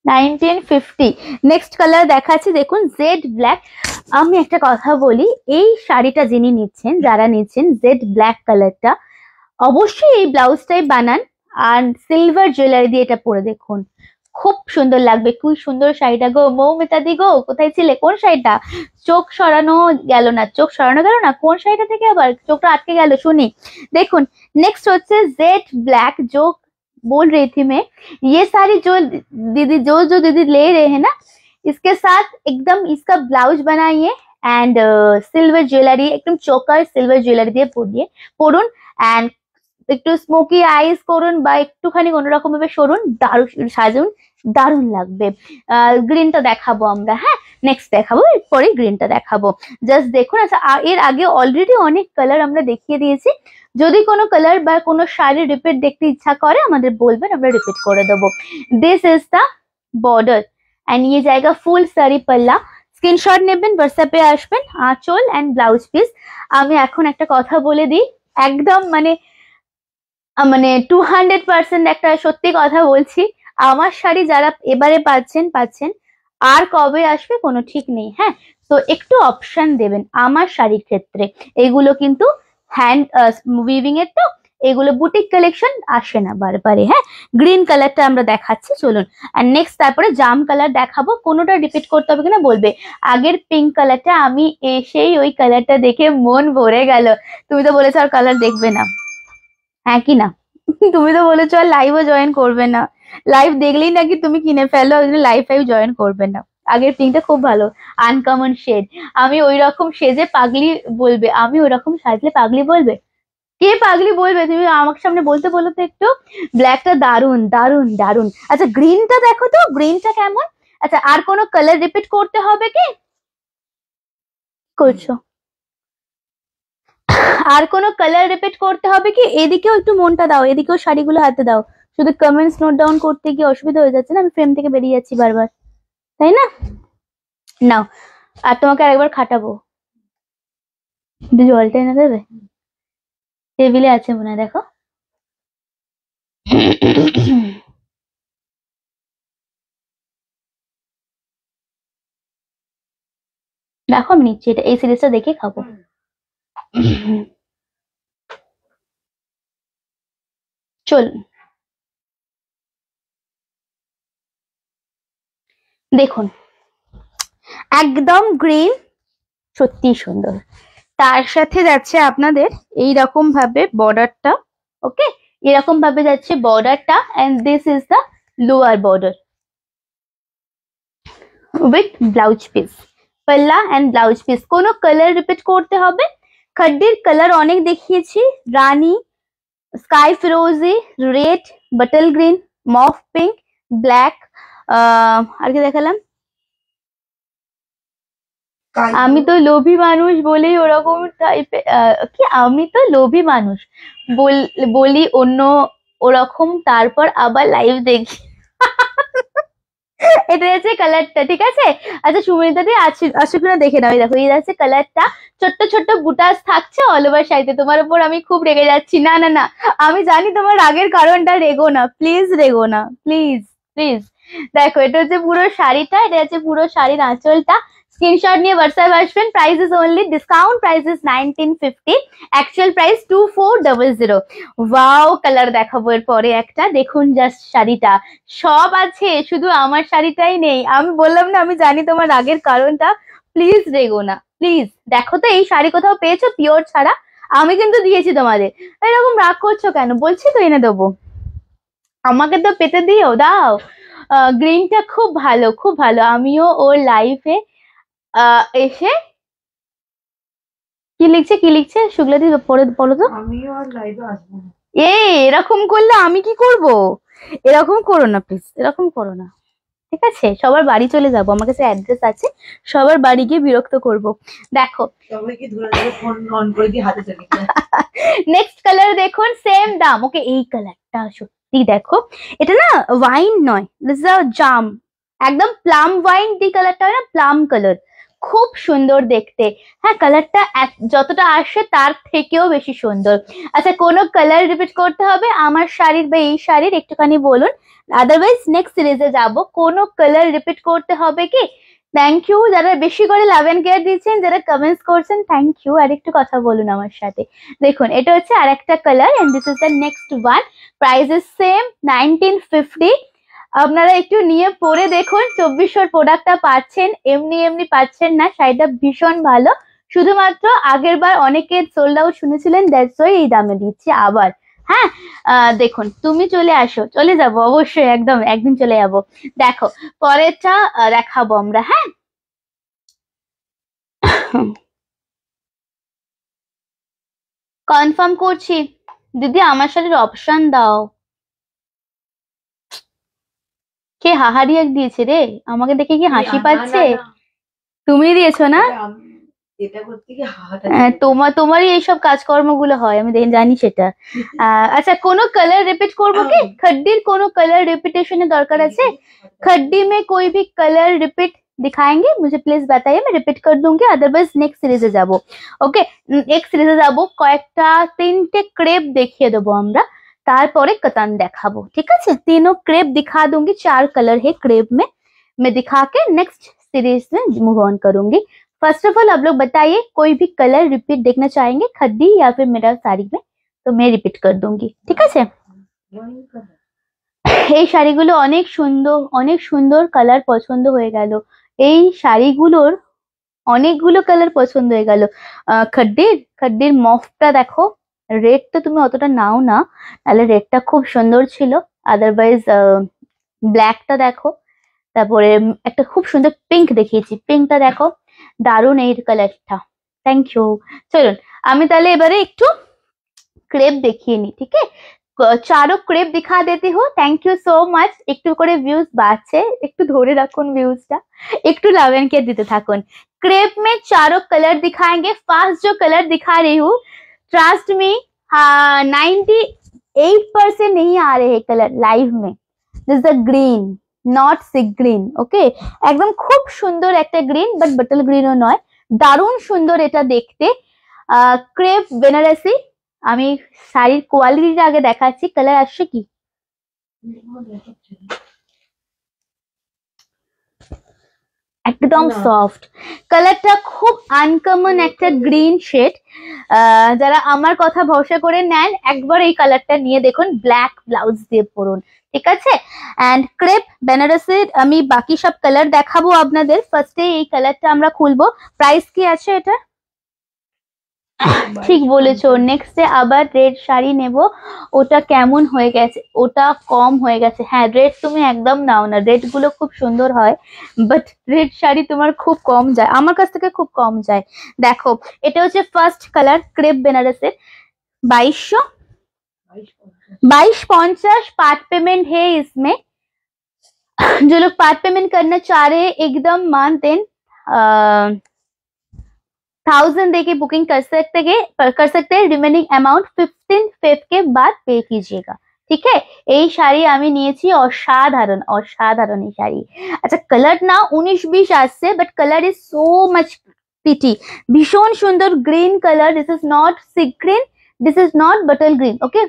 1950। নেক্সট কালার দেখাচ্ছি, দেখুন জেড ব্ল্যাক। আমি একটা কথা বলি, এই শাড়িটা যিনি নিচ্ছেন, যারা নিচ্ছেন জেড ব্ল্যাক কালারটা, অবশ্যই এই ব্লাউজটাই বানান আর সিলভার জুয়েলারি দিয়ে এটা পরে দেখুন, খুব সুন্দর লাগবে। খুব সুন্দর শাড়িটা গো। মৌমিতাদি গো, কোথায় ছিলে? কোন শাড়িটা? চোখ সরানো গেল না, চোখ সরানো গেল না, কোন শাড়িটা থেকে আবার চোখটা আটকে গেল শুনি। দেখুন नेक्स्ट হচ্ছে জেড ব্ল্যাক। जो बोल रही थी मैं, ये सारी जो दीदी जो दीदी ले रहे हैं ना, इसके साथ एकदम इसका ब्लाउज बनाइए एंड सिल्वर ज्वेलरी, एकदम चोकर सिल्वर ज्वेलरी দিয়ে পরিয়ে পরুন এন্ড একটু স্মোকি আইস করুন বা একটুখানি অন্যরকম ভাবে সরুন, দারুণ সাজুন, দারুণ লাগবে। গ্রিনটা দেখাবো আমরা, হ্যাঁ নেক্সট দেখাবো, এরপরে গ্রিনটা দেখাবো। জাস্ট দেখুন, আচ্ছা এর আগে অলরেডি অনেক কালার আমরা দেখিয়ে দিয়েছি। যদি কোনো কালার বা কোনো শাড়ি রিপিট দেখতে ইচ্ছা করে আমাদের বলবেন, আমরা রিপিট করে দেবো। This is the border and ये जाएगा ফুল সারি পাল্লা। স্ক্রিনশট নেবেন, হোয়াটসঅ্যাপে আসবেন, আঁচল এন্ড ব্লাউজ পিস। আমি এখন একটা কথা বলে দিই, একদম মানে 200% একটা সত্যি কথা বলছি, আমার শাড়ি যারা এবারে পাচ্ছেন আর কবে আসবে কোনো ঠিক নেই। হ্যাঁ, তো একটু অপশন দেবেন আমার শাড়ির ক্ষেত্রে। এগুলো কিন্তু হ্যান্ড উইভিং এর, তো এগুলো বুটিক কালেকশন আসে না বারবারে। হ্যাঁ, গ্রিন কালারটা আমরা দেখাচ্ছি, চলুন। আর নেক্সট তারপরে জাম কালার দেখাবো, কোনোটা রিপিট করতে হবে কিনা বলবে। আগের পিঙ্ক কালারটা আমি এসেই ওই কালারটা দেখে মন ভরে গেল। তুমি তো বলেছো আর কালার দেখবে না, হ্যাঁ কি না? তুমি তো বলেছো আর লাইভও জয়েন করবে না, লাইভ দেখলেই নাকি তুমি কিনে ফেলো, ওই জন্য লাইভ ফাইভ জয়েন করবে না। আগের পিঙ্কটা খুব ভালো, আনকমন শেড। আমি ওই রকম সেজে পাগলি বলবে, আমি ওই রকম সাজলে পাগলি বলবে? কে পাগলি বলবে? তুমি আমার সামনে বলতে বলো তো একটু। ব্ল্যাকটা দারুন দারুন দারুন। আচ্ছা গ্রিনটা দেখো তো, গ্রিনটা কেমন? আচ্ছা আর কোনো কালার রিপিট করতে হবে কি করছো? আর কোনো কালার রিপিট করতে হবে কি? এদিকেও একটু মনটা দাও, এদিকেও শাড়িগুলো হাতে দাও। শুধু কমেন্টস নোট ডাউন করতে গিয়ে অসুবিধা হয়ে যাচ্ছে না, আমি ফ্রেম থেকে বেরিয়ে যাচ্ছি বারবার, তাই না? নাও, আর তোমাকে আরেকবার খাটাবো, জলটা এনে দেবে? টেবিলে আছে মনে হয়, দেখো। দেখো আমি নিচ্ছি এটা, এই সিরিজটা দেখে খাবো। চলুন দেখুন, একদম গ্রিন, সত্যি সুন্দর। তার সাথে যাচ্ছে আপনাদের এই রকম ভাবে বর্ডারটা। ওকে, এরকম ভাবে যাচ্ছে বর্ডারটা and this is the lower border with blouse piece, পাল্লা এন্ড ব্লাউজ পিস। কোনো কালার রিপিট করতে হবে? খড্ডির কালার অনেক দেখিয়েছি, রানী, স্কাই ফিরোজি, red, bottle green, mauve pink, black, আর কি দেখালাম? আমি তো লোভী মানুষ বলেই ওরকম টাইপের, কি আমি তো লোভী মানুষ বলি অন্য ওরকম, তারপর আবার লাইভ দেখি। এটা হচ্ছে কালারটা, ঠিক আছে? আচ্ছা সুমিতা দি আসুক না, দেখে নাও। দেখো এই যাচ্ছে কালারটা, ছোট্ট ছোট্ট বুটাস থাকছে অল ওভার শাড়িতে। তোমার উপর আমি খুব রেগে যাচ্ছি, না না না, আমি জানি তোমার রাগের কারণটা, রেগো না প্লিজ, রেগো না প্লিজ প্লিজ। দেখো এটা হচ্ছে পুরো শাড়িটা, এটা হচ্ছে পুরো শাড়ির আঁচলটা। স্ক্রিনশট নিয়ে হোয়াটসঅ্যাপ আসবেন। Price is only, discount price is 1950, actual price 2400। Wow colour দেখাবো এরপরে একটা, দেখুন জাস্ট শাড়িটা, সব আছে শুধু আমার শাড়িটাই নেই। আমি বললাম না, আমি জানি তোমার রাগের কারণটা, প্লিজ রেগো না প্লিজ। দেখো তো এই শাড়ি কোথাও পেয়েছো পিওর ছাড়া? আমি কিন্তু দিয়েছি তোমাদের, এরকম রাগ করছো কেন? বলছি তো এনে দেবো, আমাকে তো পেতে দিও, দাও। গ্রিনটা খুব ভালো, খুব ভালো। আমিও ওর লাইফে এসে কি লিখছে, কি লিখছে শুক্লাদি, পড়ে বলো তো। আমিও আর লাইভে আসবো না। এরকম করলে আমি কি করব? এরকম করো না প্লিজ, এরকম করো না, ঠিক আছে? সবার বাড়ি চলে যাবো, আমার কাছে অ্যাড্রেস আছে, সবার বাড়ি গিয়ে বিরক্ত করব। দেখো সবাইকে ধরে ধরে ফোন অন করে দিয়ে হাতে চলে যায়। নেক্সট কালার দেখুন, সেম দাম। ওকে, এই কালারটা সত্যি দেখো, এটা না ওয়াইন নয়, দিস ইজ আ জাম, একদম প্লাম ওয়াইন দি কালারটা হয় না, প্লাম কালার, খুব সুন্দর দেখতে। হ্যাঁ, কালারটা যতটা আসে তার থেকেও বেশি সুন্দর। আচ্ছা, কোনো কালার রিপিট করতে হবে আমার শাড়ির বা এই শাড়ির, একটুখানি বলুন, আদারওয়াইজ নেক্সট সিরিজে যাব। কোনো কালার রিপিট করতে হবে কি? থ্যাংক ইউ যারা বেশি করে লাভ এন্ড কেয়ার দিচ্ছেন, যারা কমেন্টস করছেন, থ্যাংক ইউ। আর একটু কথা বলুন আমার সাথে। দেখুন, এটা হচ্ছে আর একটা colour, and this is the next one. Price is same 1950। আপনারা একটু নিয়ে পরে দেখুন, 2400 প্রোডাক্টটা পাচ্ছেন, এমনি এমনি পাচ্ছেন না, শাড়িটা ভীষণ ভালো। শুধুমাত্র আগের বার অনেকে সোল্ড আউট শুনেছিলেন, দ্যাটস ওয়াই এই দামে দিচ্ছি আবার। হ্যাঁ, দেখুন, তুমি চলে আসো, চলে যাবো অবশ্যই, একদম একদিন চলে যাবো। দেখো, পরেরটা দেখাবো আমরা। হ্যাঁ, কনফার্ম করছি। দিদি আমার শাড়ির অপশন দাও। কে হাহারি এক দিয়েছে রে? আমাকে দেখে কি হাসি পাচ্ছে? তুমি দিয়েছো না? এটা করতে কি হাহাটা। তোমারই এইসব কাজকর্মগুলো হয়, আমি জানি সেটা। আচ্ছা, কোনো কালার রিপিট করবো কি? खड्डीर কোনো কালার রিপিটেশনের দরকার আছে? खड्डी में कोई भी कलर रिपीट दिखाएंगे मुझे प्लीज बताइए, मैं रिपीट कर दूंगी, अदरवाइज नेक्स्ट সিরিজে যাব। ওকে, নেক্সট সিরিজে যাব, কয়েকটা 3টে ক্রেপ দেখিয়ে দেবো আমরা, তারপরে कतान দেখাবো, ঠিক আছে? तीनों क्रेप दिखा दूंगी, 4 कलर है क्रेप में, मैं दिखा के नेक्स्ट सीरीज में मूव ऑन करूंगी। फर्स्ट ऑफ ऑल आप लोग बताइए, कोई भी कलर रिपीट देखना चाहेंगे खड्डी या फिर मेरा साड़ी में, तो मैं रिपीट कर दूंगी, ঠিক আছে? এই শাড়িগুলো অনেক সুন্দর, অনেক সুন্দর, কালার পছন্দ হয়ে গেল। এই শাড়িগুলোর অনেকগুলো কালার পছন্দ হয়ে গেল। খড্ডির মফটা দেখো, রেডটা তুমি অতটা নাও না, তাহলে রেডটা খুব সুন্দর ছিল। আদারওয়াইজ ব্ল্যাকটা দেখো, তারপরে একটা খুব সুন্দর পিঙ্ক দেখিয়েছি, পিঙ্কটা দেখো, দারুণ এই কালারটা। Thank you. চলুন আমি তাহলে এবারে একটু ক্রেপ দেখিয়ে নি, ঠিক আছে? চারো ক্রেপ दिखा देती हूँ। Thank you so much. একটু করে ভিউজ বাড়ছে, একটু ধরে রাখুন ভিউজটা, একটু লাভ एंड केयर देते থাকুন। क्रेप में चारों कलर दिखाएंगे। फर्स्ट जो कलर दिखा रही हूँ, ट्रस्ट मी, 98% नहीं आ रहे हैं कलर लाइव में। This the green, not sea green. Okay, একদম খুব সুন্দর একটা গ্রিন, বাট বটল গ্রিনও নয়, দারুণ সুন্দর এটা দেখতে। ক্রেপ বেনারসি। আমি শাড়ির কোয়ালিটিটা আগে দেখাচ্ছি, কালার আসছে কি? একদম সফট, কালারটা খুব আনকমন একটা গ্রিন শেড। যারা আমার কথা ভরসা করে নেন, একবার এই কালারটা নিয়ে দেখুন, ব্ল্যাক ব্লাউজ দিয়ে পরুন, ঠিক আছে? এন্ড ক্রেপ বেনারসির আমি বাকি সব কালার দেখাবো আপনাদের। ফার্স্টে এই কালারটা আমরা খুলবো। প্রাইস কি আছে এটা? ঠিক বলেছো, নেক্সটে আবার রেড শাড়ি নেব, ওটা কেমন হয়ে গেছে, ওটা কম হয়ে গেছে। হ্যাঁ, রেড তুমি একদম নাও না, রেড গুলো খুব সুন্দর হয়, বাট রেড শাড়ি তোমার খুব কম যায়, আমার কাছ থেকে খুব কম যায়। দেখো, এটা হচ্ছে ফার্স্ট কালার ক্রেপ বেনারসের, 2200, 2250 पार्ट पेमेंट है इसमें। जो लोग पार्ट पेमेंट करना चाह रहे हैं एकदम मान देन 1000 देके बुकिंग कर सकते हैं। रिमेनिंग अमाउंट 15 फेब के बाद पे कीजिएगा, ঠিক আছে? এই শাড়ি আমি নিয়েছি, অসাধারণ অসাধারণ এই শাড়ি। আচ্ছা, কালার না 19-20 আসছে, but colour is so much pretty, ভীষণ সুন্দর green colour. This is not sea green, this is not bottle green, okay,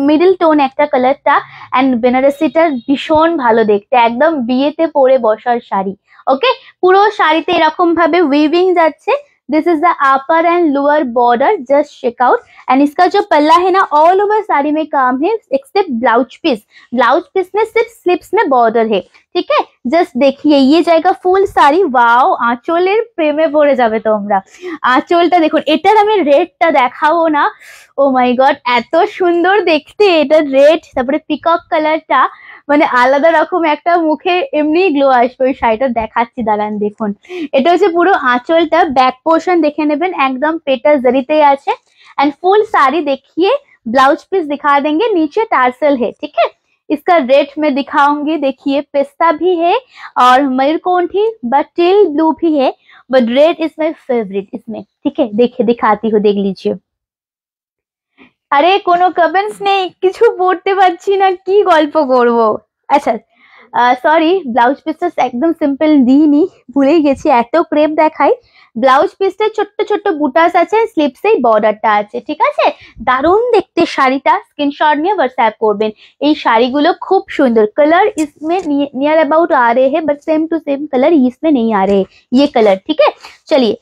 middle tone একটা কালারটা। অ্যান্ড বেনারসিটার ভীষণ ভালো দেখতে, একদম বিয়েতে পরে বসার শাড়ি। ওকে, পুরো শাড়িতে এরকম ভাবে উইভিং যাচ্ছে। This is the upper and lower border, just check out. And इसका जो पल्ला है ना, all over साड़ी में काम है, except blouse piece. Blouse piece में सिर्फ स्लिप्स में बॉर्डर है, ठीक है। जस्ट देखिए ये জায়গা ফুল শাড়ি, ওয়াও, আঁচলের প্রেমে পড়ে যাবে তোমরা। আঁচলটা দেখুন, এটার আমি রেডটা দেখাবো না, ও মাই গড এত সুন্দর দেখতে, এটা রেড, তারপরে পিকক কালারটা, মানে আলাদা রকম একটা মুখে এমনি গ্লো আসবে ওই শাড়িটা, দেখাচ্ছি দাঁড়ান দেখুন। এটা হচ্ছে পুরো আঁচলটা, ব্যাক পোর্শন দেখে নেবেন একদম পেটা জরিতেই আছে। एंड फुल साड़ी देखिए, ब्लाउज पीस दिखा देंगे, नीचे टार्सल है, ठीक है। इसका रेट मैं दिखाऊंगी, देखिए पिस्ता भी है और मयूरकंठी बट टिल ब्लू भी है, but red is my favourite इसमें, ठीक है। देखिए दिखाती हूँ, देख लीजिए। আরে কোনো কমেন্টস নেই, কিছু পড়তে পারছি না, কি গল্প করব। আচ্ছা সরি, ব্লাউজ পিসটা একদম সিম্পল দিইনি, ভুলেই গেছি, এত ক্রেপ দেখাই। ব্লাউজ পিসটা ছোট্ট ছোট্ট বুটাস আছে, স্লিপসেই বর্ডারটা আছে, ঠিক আছে। দারুণ দেখতে শাড়িটা, স্ক্রিনশট নিয়ে হোয়াটসঅ্যাপ করবেন। এই শাড়িগুলো খুব সুন্দর, कलर इसमें नियर अबाउट आ रहे हैं but same to same colour इसमें नहीं आ रहे, ये कलर, ठीक है। चलिए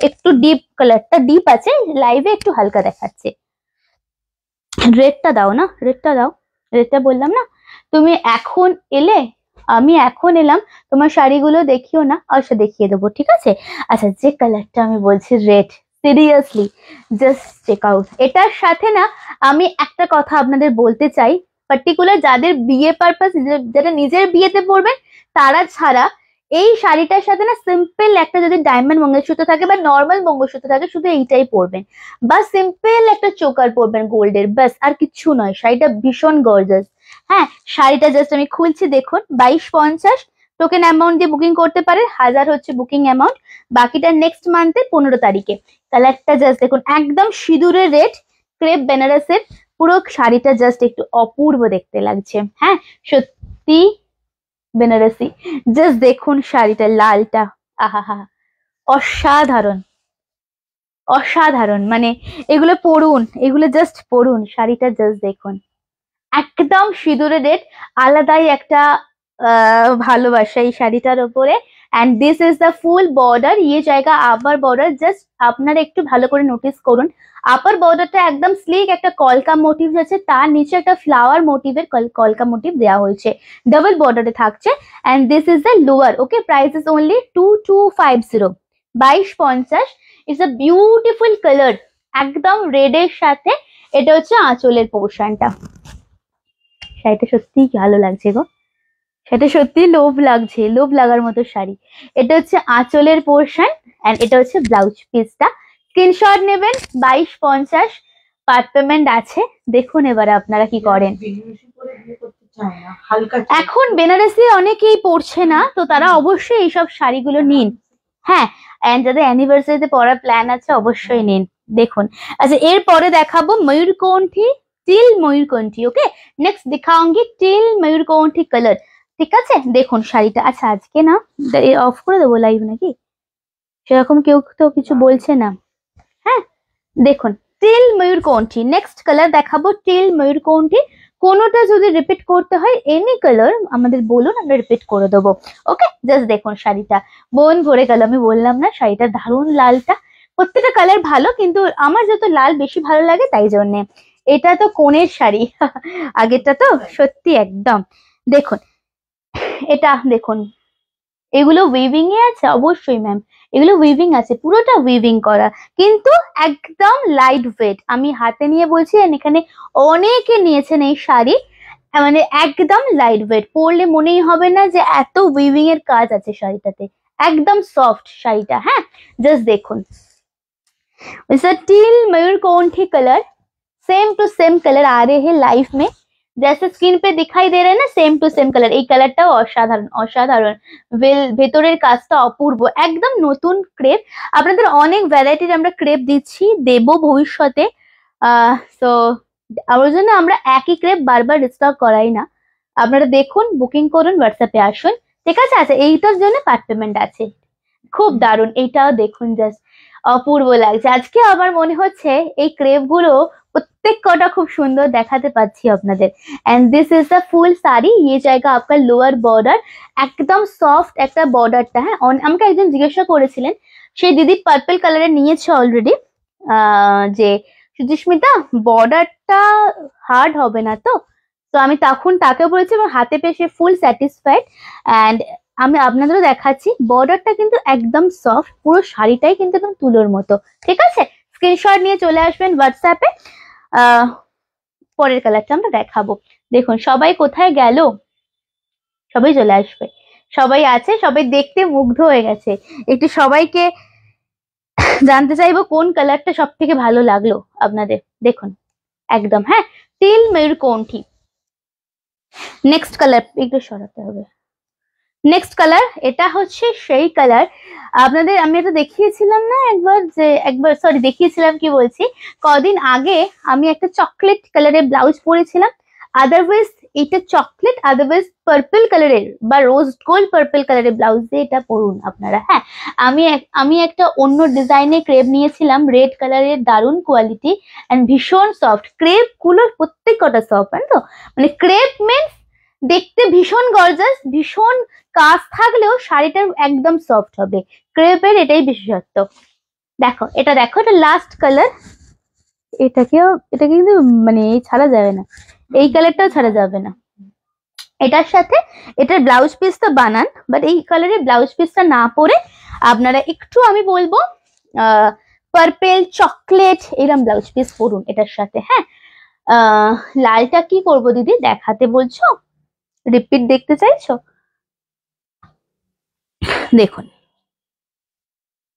একটু ডিপ কালারটা, ডিপ আছে, লাইভে একটু হালকা দেখাচ্ছে। রেডটা দাও না, রেডটা দাও, রেডটা বললাম না, তুমি এখন এলে, আমি এখন এলাম, তোমার শাড়িগুলো দেখিও না, অবশ্য দেখিয়ে দেবো, ঠিক আছে। আচ্ছা যে কালারটা আমি বলছি red, seriously just check out. এটার সাথে না আমি একটা কথা আপনাদের বলতে চাই, পার্টিকুলার যাদের বিয়ে পারপাস, যারা নিজের বিয়েতে পরবেন তারা ছাড়া, এই শাড়িটার সাথে না সিম্পল একটা যদি ডায়মন্ড মঙ্গলসূত্র থাকে বা নর্মাল মঙ্গলসূত্র থাকে, শুধু এইটাই পরবেন, বা সিম্পল একটা চোকার পরবেন গোল্ডের, বাস আর কিচ্ছু নয়। শাড়িটা ভীষণ গর্জাস। হ্যাঁ, শাড়িটা জাস্ট আমি খুলছি দেখুন, 2250 টোকেন অ্যামাউন্ট দিয়ে বুকিং করতে পারে, 1000 হচ্ছে বুকিং অ্যামাউন্ট, বাকিটা নেক্সট মান্থের 15 তারিখে। কালারটা জাস্ট দেখুন, একদম সিঁদুরের রেড, ক্রেপ বেনারসের, পুরো শাড়িটা জাস্ট একটু অপূর্ব দেখতে লাগছে। হ্যাঁ সত্যি বেনারসি, জাস্ট দেখুন শাড়িটা, লালটা, আহা, অসাধারণ অসাধারণ, মানে এগুলো পরুন, এগুলো জাস্ট পরুন, শাড়িটা জাস্ট দেখুন, একদম সিঁদুরে রেড, আলাদাই একটা ভালোবাসা এই শাড়িটার উপরে। And this is the full border, ইয়ে জায়গা আপার বর্ডার, জাস্ট আপনারা একটু ভালো করে নোটিস করুন, আপার বর্ডারটা একদম স্লিক, একটা কলকা মোটিভ আছে, তার নিচে একটা ফ্লাওয়ার মোটিভের কলকা মোটিভ দেওয়া হয়েছে, ডাবল বর্ডারে থাকছে। And this is the lower, okay, price is only 2250, 2250। It's a beautiful colour, একদম রেডের সাথে। এটা হচ্ছে আঁচলের পোর্শনটা, শাড়িটা সত্যিই ভালো লাগছে গো, সেটা সত্যি লোভ লাগছে, লোভ লাগার মতো শাড়ি। এটা হচ্ছে আঁচলের পোর্শন, এন্ড এটা হচ্ছে ব্লাউজ পিসটা। স্ক্রিনশট নেবেন, 2250, পার্ট পেমেন্ট আছে। দেখুন এবারে আপনারা কি করেন। এখন বেনারসি অনেকেই পরছে না, তো তারা অবশ্যই এইসব শাড়িগুলো নিন। হ্যাঁ, এন্ড যাদের অ্যানিভার্সারিতে পরার প্ল্যান আছে অবশ্যই নিন। দেখুন, আচ্ছা এরপরে দেখাবো ময়ূরকণ্ঠী, টিল ময়ূরকণ্ঠী, ওকে। নেক্সট দিখাऊंगी টিল ময়ূরকণ্ঠী কালার, ঠিক আছে। দেখুন শাড়িটা, আচ্ছা আজকে না অফ করে দেবো লাইভ নাকি, সেরকম কেউ তো কিছু বলছে না। হ্যাঁ দেখুন টিল ময়ূরকণ্ঠী, নেক্সট কালার দেখাবো টিল ময়ূরকণ্ঠী। কোনোটা যদি রিপিট করতে হয় এনি কালার আমাদের বলুন, আমরা রিপিট করে দেবো, ওকে। জাস্ট দেখুন শাড়িটা মন ভরে গেল, আমি বললাম না শাড়িটা দারুণ, লালটা, প্রত্যেকটা কালার ভালো, কিন্তু আমার যত লাল বেশি ভালো লাগে তাই জন্যে। এটা তো কোণের শাড়ি, আগেরটা তো সত্যি একদম। দেখুন এটা দেখুন, এগুলো উইভিং এ আছে, অবশ্যই ম্যাম এগুলো উইভিং আছে, পুরোটা উইভিং করা, কিন্তু একদম লাইট ওয়েট। আমি হাতে নিয়ে বলছি, এখানে অনেকে নিয়েছেন এই শাড়ি, মানে একদম লাইট ওয়েট, পরলে মনেই হবে না যে এত উইভিং এর কাজ আছে শাড়িটাতে, একদম সফট শাড়িটা। হ্যাঁ জাস্ট দেখুন, টিল मयूरकंठी colour, same to same colour आ रहे हैं लाइफ में, जैसे स्क्रीन पे दिखाई दे रहे हैं ना, सेम टू सेम कलर। এই কালারটাও অসাধারণ অসাধারণ, ভেতরের কাজটা অপূর্ব, একদম নতুন ক্রেপ। আপনাদের অনেক ভ্যারাইটির আমরা ক্রেপ দিচ্ছি, দেব ভবিষ্যতে। সো আমার জন্য আমরা একই ক্রেপ বারবার রিস্টক করাই না, আপনারা দেখুন, বুকিং করুন, হোয়াটসঅ্যাপে আসুন, ঠিক আছে। আচ্ছা এইটার জন্য পার্ট পেমেন্ট আছে, খুব দারুণ, এইটাও দেখুন, জাস্ট অপূর্ব লাগছে। আজকে আমার মনে হচ্ছে এই ক্রেপ গুলো প্রত্যেক কটা খুব সুন্দর দেখাতে পাচ্ছি আপনাদের। And this is the full sari, ये জায়গা আপনার লোয়ার বর্ডার, একদম সফট একটা বর্ডারটা। হ্যাঁ আমাকে একজন জিজ্ঞাসা করেছিলেন, সেই দিদি পার্পল কালারের নিয়েছে অলরেডি, যে সুচিস্মিতা বর্ডারটা হার্ড হবে না তো? তো আমি তখন তাকেও বলেছি এবং হাতে পেয়ে সে ফুল স্যাটিসফাইড। অ্যান্ড আমি আপনাদেরও দেখাচ্ছি, বর্ডারটা কিন্তু একদম সফট, পুরো শাড়িটাই কিন্তু একদম তুলোর মতো। ঠিক আছে, স্ক্রিনশট নিয়ে চলে আসবেন হোয়াটসঅ্যাপে। পরের কালারটা আমরা দেখাবো। দেখুন সবাই কোথায় গেল, সবাই চলে আসবে, সবাই আছে, সবাই দেখতে মুগ্ধ হয়ে গেছে। একটু সবাইকে জানতে চাইবো কোন কালারটা সব থেকে ভালো লাগলো আপনাদের। দেখুন একদম, হ্যাঁ, তিল ময়ূরকণ্ঠী। নেক্সট কালার একটু সরাতে হবে। নেক্সট কালার, এটা হচ্ছে সেই কালার আপনাদের আমি এটা দেখিয়েছিলাম না একবার সরি দেখিয়েছিলাম কি বলছি, কদিন আগে আমি একটা চকলেট কালারের ব্লাউজ পরেছিলাম। আদারওয়াইজ এটা চকলেট, আদারওয়াইজ পার্পল কালারের বা রোজ গোল্ড পার্পল কালারের ব্লাউজ দিয়ে এটা পরুন আপনারা। হ্যাঁ, আমি একটা অন্য ডিজাইনের ক্রেপ নিয়েছিলাম, রেড কালারের, দারুণ কোয়ালিটি অ্যান্ড ভীষণ সফট। ক্রেপ গুলোর প্রত্যেক কটা সফট, তো মানে ক্রেপ মিন্স দেখতে ভীষণ গর্জাস, ভীষণ কাজ থাকলেও শাড়িটা একদম সফট হবে। ক্রেপের এটাই বিশেষত্ব। দেখো এটা, দেখো এটা লাস্ট কালার, এটা কিন্তু মানে ছাড়া যাবে না, এই কালারটাও ছাড়া যাবে না। এটার সাথে এটার ব্লাউজ পিসটা বানান, বাট এই কালারের ব্লাউজ পিসটা না পরে আপনারা একটু আমি বলবো পার্পেল চকলেট এরকম ব্লাউজ পিস পরুন এটার সাথে। হ্যাঁ, লালটা কি করব দিদি দেখাতে বলছো, রিপিট দেখতে চাইছো? দেখুন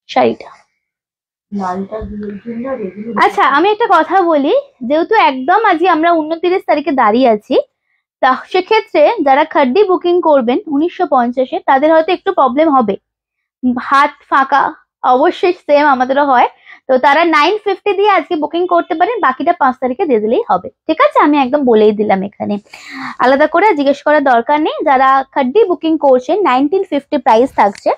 শাড়িটা, আচ্ছা আমি একটা কথা বলি, যেহেতু একদম আজকে আমরা 29 তারিখে দাঁড়িয়ে আছি, তা সেক্ষেত্রে যারা খাড্ডি বুকিং করবেন 1950-এ তাদের হয়তো একটু প্রবলেম হবে, হাত ফাঁকা অবশ্যই সেম আমাদেরও হয়, তো তারা 950 দিয়ে আজকে বুকিং করতে পারেন, বাকিটা 5 তারিখে দিয়ে দিলেই হবে। ঠিক আছে, আমি একদম বলেই দিলাম, এখানে আলাদা করে জিজ্ঞেস করার দরকার নেই। যারা খাড্ডি বুকিং করছেন 1950 প্রাইস থাকছে,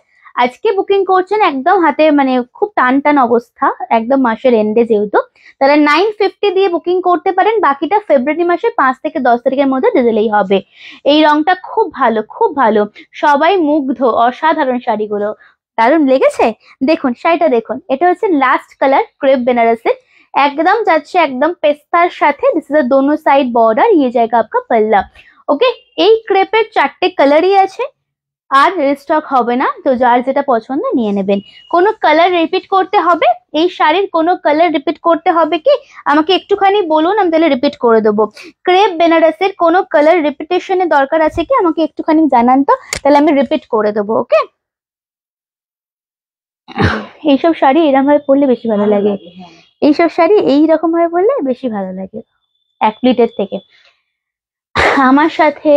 আজকে বুকিং করছেন একদম হাতে মানে খুব টান টান অবস্থা, একদম মাসের এন্ডে যেহেতু, তারা 950 দিয়ে বুকিং করতে পারেন, বাকিটা ফেব্রুয়ারি মাসের 5 থেকে 10 তারিখের মধ্যে দিয়ে দিলেই হবে। এই রংটা খুব ভালো, খুব ভালো, সবাই মুগ্ধ, অসাধারণ শাড়িগুলো, দারুণ লেগেছে। দেখুন শাড়িটা দেখুন, এটা হচ্ছে লাস্ট কালার ক্রেপ বেনারসের, एकदम যাচ্ছে একদম পেস্তার সাথে, দিস ইজ আ दोनों সাইড বর্ডার, ये जाएगा आपका पल्ला। ওকে, এই ক্রেপের 4টে কালারই আছে, আর রিস্টক হবে না, তো যার যেটা পছন্দ নিয়ে নেবেন। কোনো কালার রিপিট করতে হবে, এই শাড়ির কোনো কালার রিপিট করতে হবে কি আমাকে একটুখানি বলুন, আমি তাহলে রিপিট করে দেবো। ক্রেপ বেনারসের কোনো কালার রিপিটেশনের দরকার আছে কি আমাকে একটুখানি জানান তো, তাহলে আমি রিপিট করে দেবো। ওকে, এইসব শাড়ি এরকম ভাবে পরলে বেশি ভালো লাগে, এইসব শাড়ি এইরকম ভাবে পরলে বেশি ভালো লাগে অ্যাথলিটের থেকে। আমার সাথে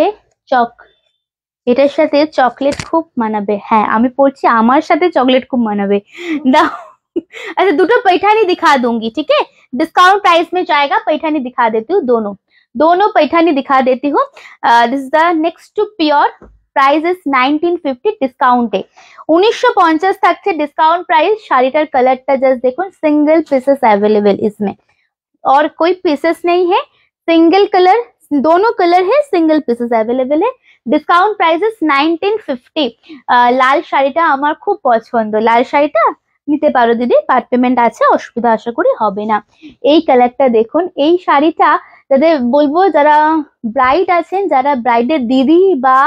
এটার সাথে চকলেট খুব মানাবে। হ্যাঁ আমি পরছি, আমার সাথে চকলেট খুব মানাবে, দাও। अच्छा দুটো पैठानी दिखा दूंगी, ठीक है, डिस्काउंट प्राइस में जाएगा, पैठानी दिखा देती हूँ, दोनों पैठानी दिखा देती हूँ। This is the next to pure, price is 1950 ডিসকাউন্টে 1950 থাকছে ডিসকাউন্ট প্রাইস। শাড়িটার কালারটা জাস্ট দেখুন, সিঙ্গেল পিসেস अवेलेबल इसमें और कोई पीसेस नहीं है, सिंगल कलर, दोनों कलर है, सिंगल पीसेस अवेलेबल है। Discount price is 1950। লাল শাড়িটা আমার খুব পছন্দ, লাল শাড়িটা নিতে পারো দিদি, পার্ট পেমেন্ট আছে, অসুবিধা আশা করি হবে না। এই কালারটা দেখুন, এই শাড়িটা যাদের বলবো, যারা ব্রাইড আছেন, যারা ব্রাইডের দিদি বা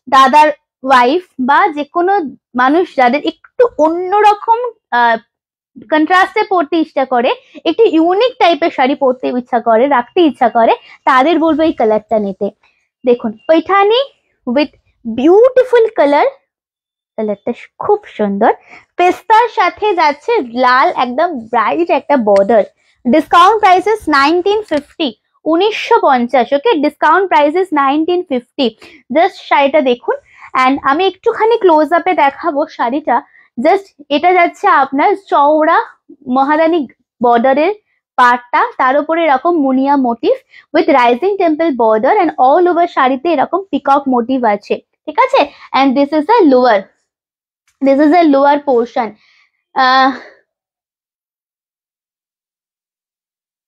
দাদার ওয়াইফ বা যে কোনো মানুষ যাদের একটু অন্যরকম কন্ট্রাস্টে পড়তে ইচ্ছা করে, একটু ইউনিক টাইপের শাড়ি পরতে ইচ্ছা করে, রাখতে ইচ্ছা করে, তাদের বলবো এই কালারটা নিতে। দেখুন पैठानी উইথ বিউটিফুল কালার, কালারটা খুব সুন্দর, পেস্তার সাথে যাচ্ছে লাল, একদম ব্রাইট একটা border. Discount price is 1950, 1950। Okay, discount price is 1950। Just শাড়িটা দেখুন, অ্যান্ড আমি একটুখানি ক্লোজ আপে দেখাবো শাড়িটা। জাস্ট এটা যাচ্ছে আপনার চওড়া মহারানী বর্ডারের পার্টটা, তার উপরে এরকম মুনিয়া motif with rising temple border, and all over শাড়িতে এরকম পিকক মোটিভ আছে, ঠিক আছে। And this is the lower, this is the lower portion.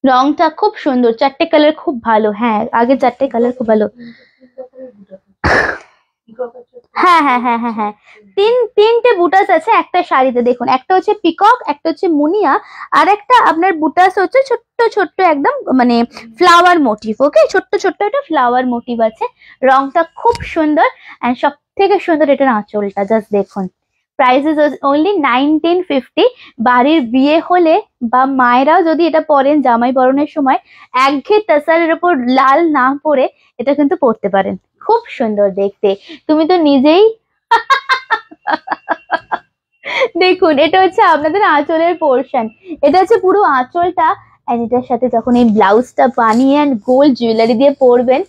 রংটা খুব সুন্দর, 4টে কালার খুব ভালো। হ্যাঁ আগে 4টে কালার খুব ভালো। পিকক আছে হ্যাঁ হ্যাঁ হ্যাঁ হ্যাঁ হ্যাঁ, তিনটে বুটাস আছে একটা শাড়িতে। দেখুন, একটা হচ্ছে পিকক, একটা হচ্ছে মুনিয়া, আর একটা আপনার বুটাস হচ্ছে ছোট্ট ছোট্ট একদম মানে ফ্লাওয়ার মোটিভ। ওকে, ছোট্ট ছোট্ট একটা ফ্লাওয়ার মোটিভ আছে। রংটা খুব সুন্দর, এন্ড সব থেকে সুন্দর এটার আঁচলটা। জাস্ট দেখুন, প্রাইস ইজ অনলি 1950। বাড়ির বিয়ে হলে বা মায়েরাও যদি এটা পরেন জামাই বরণের সময়, একঘেয়ে তাসারের উপর লাল না পরে এটা কিন্তু পরতে পারেন। খুব সুন্দর দেখতে। তুমি তো নিজেই দেখুন, এটা হচ্ছে আপনাদের আঁচলের পোর্শন। এটা হচ্ছে পুরো আঁচলটা, এন্ড এটার সাথে যখন এই ব্লাউজটা বানিয়ে এন্ড গোল্ড জুয়েলারি দিয়ে পরবেন,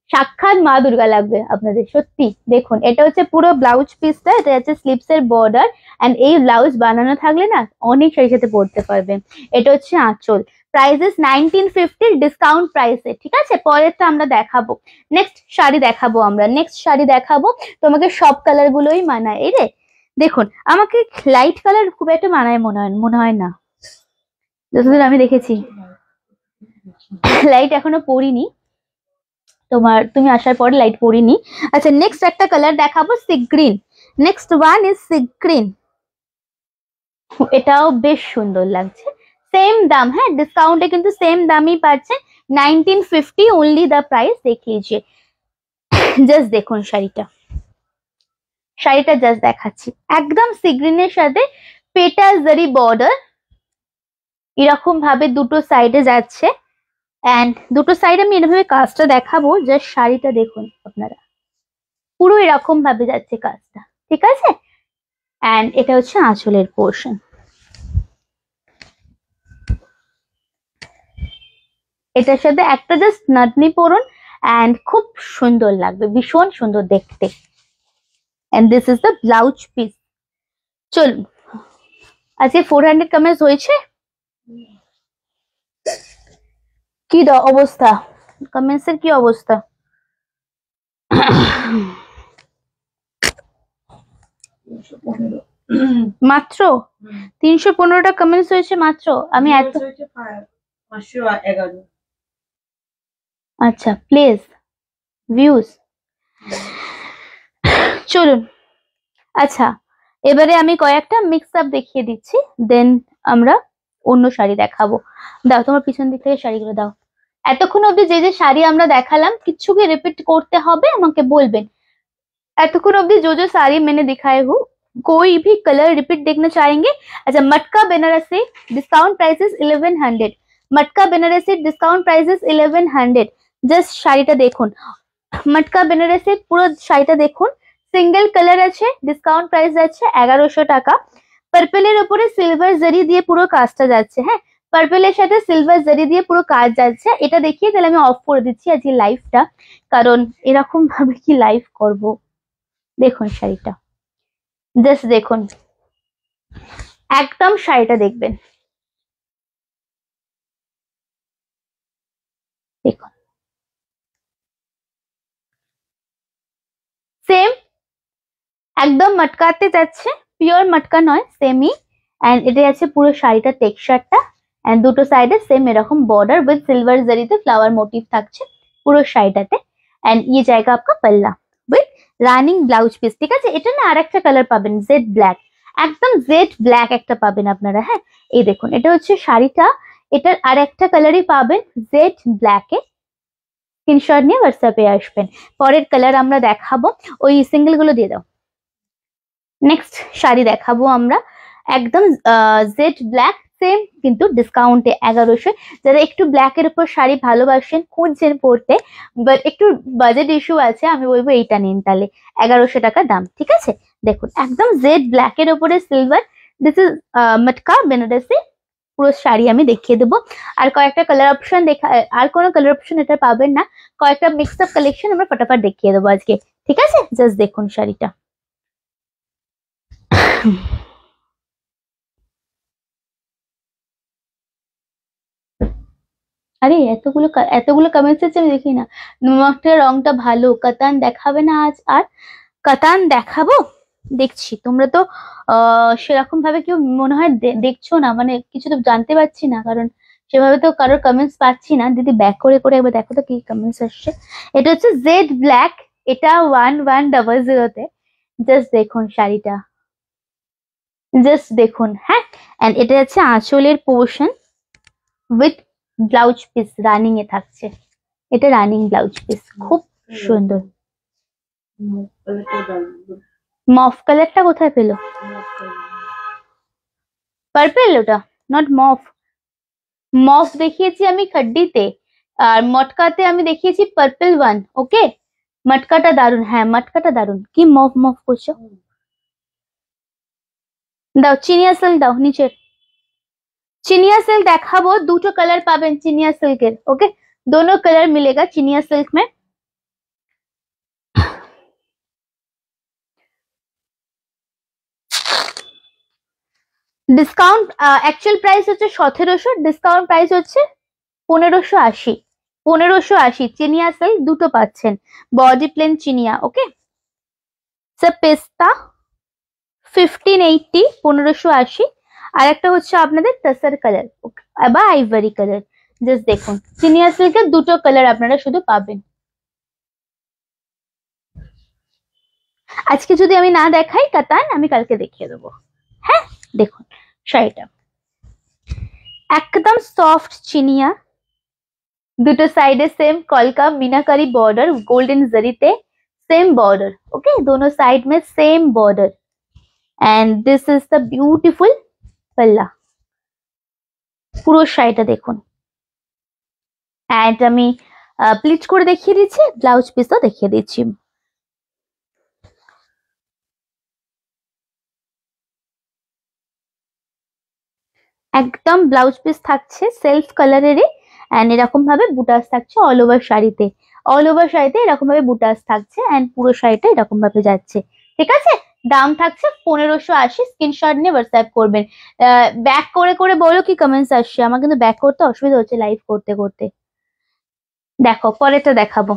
সাক্ষাৎ মা দুর্গা লাগবে আপনাদের, সত্যি। দেখুন, এটা হচ্ছে পুরো ব্লাউজ পিসটা, এটা হচ্ছে স্লিপস এর বর্ডার, এন্ড এই ব্লাউজ বানানো থাকলে না অনেক শাড়ির সাথে পরতে পারবেন। এটা হচ্ছে আঁচল। প্রাইসেস 1950 ডিসকাউন্ট প্রাইসে, ঠিক আছে। পরেরটা আমরা দেখাবো, নেক্সট শাড়ি দেখাবো আমরা। নেক্সট শাড়ি দেখাবো, তোমাকে সব কালার গুলোই মানায়। এই রে দেখুন, আমাকে লাইট কালার খুব একটা মানায় মনে হয় না, যতদূর আমি দেখেছি। লাইট এখনো পরিনি, তুমি আসার পরে লাইট পরিনি। আচ্ছা, নেক্সট একটা কালার দেখাবো, sea green. Next one is sea green. এটাও বেশ সুন্দর লাগছে। সেম দাম, হ্যাঁ, ডিসকাউন্টে কিন্তু সেম দামই পাচ্ছেন, 1950 ওনলি দ্য প্রাইস। দেখ লিজিয়ে, জাস্ট দেখুন শাড়িটা। শাড়িটা জাস্ট দেখাচ্ছি, একদম সি গ্রিনের সাথে পেটা জারি বর্ডার, এরকম ভাবে দুটো সাইডে যাচ্ছে, এন্ড দুটো সাইড আমি এভাবে কাজটা দেখাবো। জাস্ট শাড়িটা দেখুন আপনারা, পুরো এরকম ভাবে যাচ্ছে কাজটা, ঠিক আছে। এন্ড এটা হচ্ছে আঁচলের পোর্শন। এটার সাথে একটা জাস্ট নাতনি পরুন, এন্ড খুব সুন্দর লাগবে, ভীষণ সুন্দর দেখতে। And this is the blouse piece. চলুন, আজকে 400 কমেন্টস হয়েছে। কি অবস্থা, কমেন্টস এর কি অবস্থা? মাত্র 315টা কমেন্টস হয়েছে মাত্র। আমি এত 511। আচ্ছা, প্লিজ ভিউজ। চলুন, আচ্ছা, এবারে আমি কয়েকটা মিক্স আপ দেখিয়ে দিচ্ছি, দেন আমরা অন্য শাড়ি দেখাবো। দাও তোমার পিছন দিক থেকে শাড়িগুলো দাও। এতক্ষণ অব্দি যে যে শাড়ি আমরা দেখালাম, কিচ্ছুকে রিপিট করতে হবে, আমাকে বলবেন। एतुकुन अवधि जो जो साड़ी मैंने दिखाए हूँ, कोई भी कलर रिपीट देखना चाहेंगे? अच्छा, मटका बनारसी डिस्काउंट प्राइसेस 1100। मटका बनारसी डिस्काउंट प्राइसेस 1100। জাস্ট শাড়িটা দেখুন, মটকা বেনারসি পুরো শাড়িটা দেখুন। সিঙ্গেল কালার আছে, ডিসকাউন্ট প্রাইস আছে 1100 টাকা। পার্পলের উপরে সিলভার জারি দিয়ে পুরো কাজটা যাচ্ছে, হ্যাঁ, পার্পলের সাথে সিলভার জারি দিয়ে পুরো কাজ যাচ্ছে। এটা দেখিয়ে তাহলে আমি অফ করে দিচ্ছি আজকে লাইভটা, কারণ এরকম ভাবে কি লাইভ করব। দেখুন শাড়িটা, জাস্ট দেখুন, একদম শাড়িটা দেখবেন। দেখুন, সেম একদম মটকাতে যাচ্ছে, পিওর মটকা নয়, সেমি। এন্ড এটা আছে পুরো শাড়িটা টেক্সচারটা, এন্ড দুটো সাইডে সেম এরকম বর্ডার উইথ সিলভার জরিতে ফ্লাওয়ার মোটিভ থাকছে পুরো শাড়িটাতে। এন্ড ये जाएगा आपका पल्ला উইথ রানিং ব্লাউজ পিস, ঠিক আছে। এটা না আরেকটা কালার পাবেন, জেড ব্ল্যাক, একদম জেড ব্ল্যাক একটা পাবেন আপনারা, হ্যাঁ। এই দেখুন, এটা হচ্ছে শাড়িটা, এটার আর একটা কালারই পাবেন জেড ব্ল্যাকে। স্ক্রিনশট নিয়ে হোয়াটসঅ্যাপে আসবেন। পরের কালার আমরা দেখাবো, ওই সিঙ্গেল গুলো দিয়ে দাও। নেক্সট শাড়ি দেখাবো আমরা, একদম জেড ব্ল্যাক, সেম কিন্তু ডিসকাউন্টে 1100। যারা একটু ব্ল্যাকের উপর শাড়ি ভালোবাসেন, খুঁজছেন পরতে, বাট একটু বাজেট ইস্যু আছে, আমি বলবো এইটা নিন তাহলে, 1100 টাকা দাম, ঠিক আছে। দেখুন, একদম জেড ব্ল্যাকের উপরে সিলভার, দিস ইজ মটকা বেনারসি। পুরো শাড়ি আমি দেখিয়ে দেবো। আর কয়েকটা কালার অপশন আর কোনো কালার অপশন এটা পাবেন না, কয়েকটা মিক্স আপ কালেকশন আমরা ফটাফট দেখিয়ে দেবো আজকে, ঠিক আছে। জাস্ট দেখুন শাড়িটা। আরে এতগুলো কমেন্টস আছে, আমি দেখি না। নোমাকটার রংটা ভালো, কাতান দেখাবে না আজ? আর কাতান দেখাবো, দেখছি। তোমরা তো সেরকম ভাবে কেউ মনে হয় দেখছো না, মানে কিছু তো জানতে পারছি না, কারণ সেভাবে তো কারোর কমেন্টস পাচ্ছি না। দিদি ব্যাক করে করে একবার দেখো তো কি কমেন্টস আসছে। এটা হচ্ছে জেড ব্ল্যাক, এটা 1100 জাস্ট দেখুন শাড়িটা, জাস্ট দেখুন। হ্যাঁ, এন্ড এটা হচ্ছে আঁচলের portion with blouse piece running এ থাকছে। এটা রানিং ব্লাউজ পিস, খুব সুন্দর। মফ কালারটা কোথায় পেলো? পার্পেল, ওটা নট মফ। মফ দেখিয়েছি আমি খাড্ডিতে, আর মটকাতে আমি দেখিয়েছি পার্পল ওয়ান। ওকে, মটকাটা দারুন। হ্যাঁ, মটকাটা দারুন। কি মফ মফ করছো? দাও চিনিয়া সিল্ক দাও নিচের। चिनिया सिल्क দেখাবো, দুটো কালার পাবেন চিনিয়া সিল্কের। ওকে, दोनों कलर मिलेगा चिनिया सिल्क में। ডিসকাউন্ট অ্যাকচুয়াল প্রাইস হচ্ছে 1700, ডিসকাউন্ট প্রাইস হচ্ছে 1580। 1580 চিনিয়া সিল্ক দুটো পাচ্ছেন, বডি প্লেন চিনিয়া। ওকে স্যার, পেস্তা 1580, 1580। আর একটা হচ্ছে আপনাদের টাসার কালার বা আইভরি কালার। জাস্ট দেখুন, চিনিয়া সিল্কের দুটো কালার আপনারা শুধু পাবেন। আজকে যদি আমি না দেখাই কাতান, আমি কালকে দেখিয়ে দেবো। হ্যাঁ দেখুন শাড়িটা একদম সফট চিনিয়া, দুটো সাইডে सेम कलका मीनाकारी बॉर्डर गोल्डन जरीते, सेम बॉर्डर। ओके, दोनों साइड में same border and this is the beautiful पल्ला। পুরো শাড়িটা দেখুন। এন্ড আমি প্লিট করে দেখিয়ে দিচ্ছি, ব্লাউজ পিসও দেখিয়ে দিচ্ছি। একদম ব্লাউজ পিস থাকছে সেলফ কালারেরই, এন্ড এরকম ভাবে বুটাস থাকছে অল ওভার শাড়িতে। অল ওভার শাড়িতে এরকম ভাবে বুটাস থাকছে এন্ড পুরো শাড়িটা এরকম ভাবে যাচ্ছে। ঠিক আছে, দাম থাকছে 1580। স্ক্রিনশট নিয়ে হোয়াটসঅ্যাপ করবেন। ব্যাক করে করে বলো কি কমেন্টস আসছে, আমার কিন্তু ব্যাক করতে অসুবিধা হচ্ছে লাইভ করতে করতে। দেখো পরেরটা দেখাবো,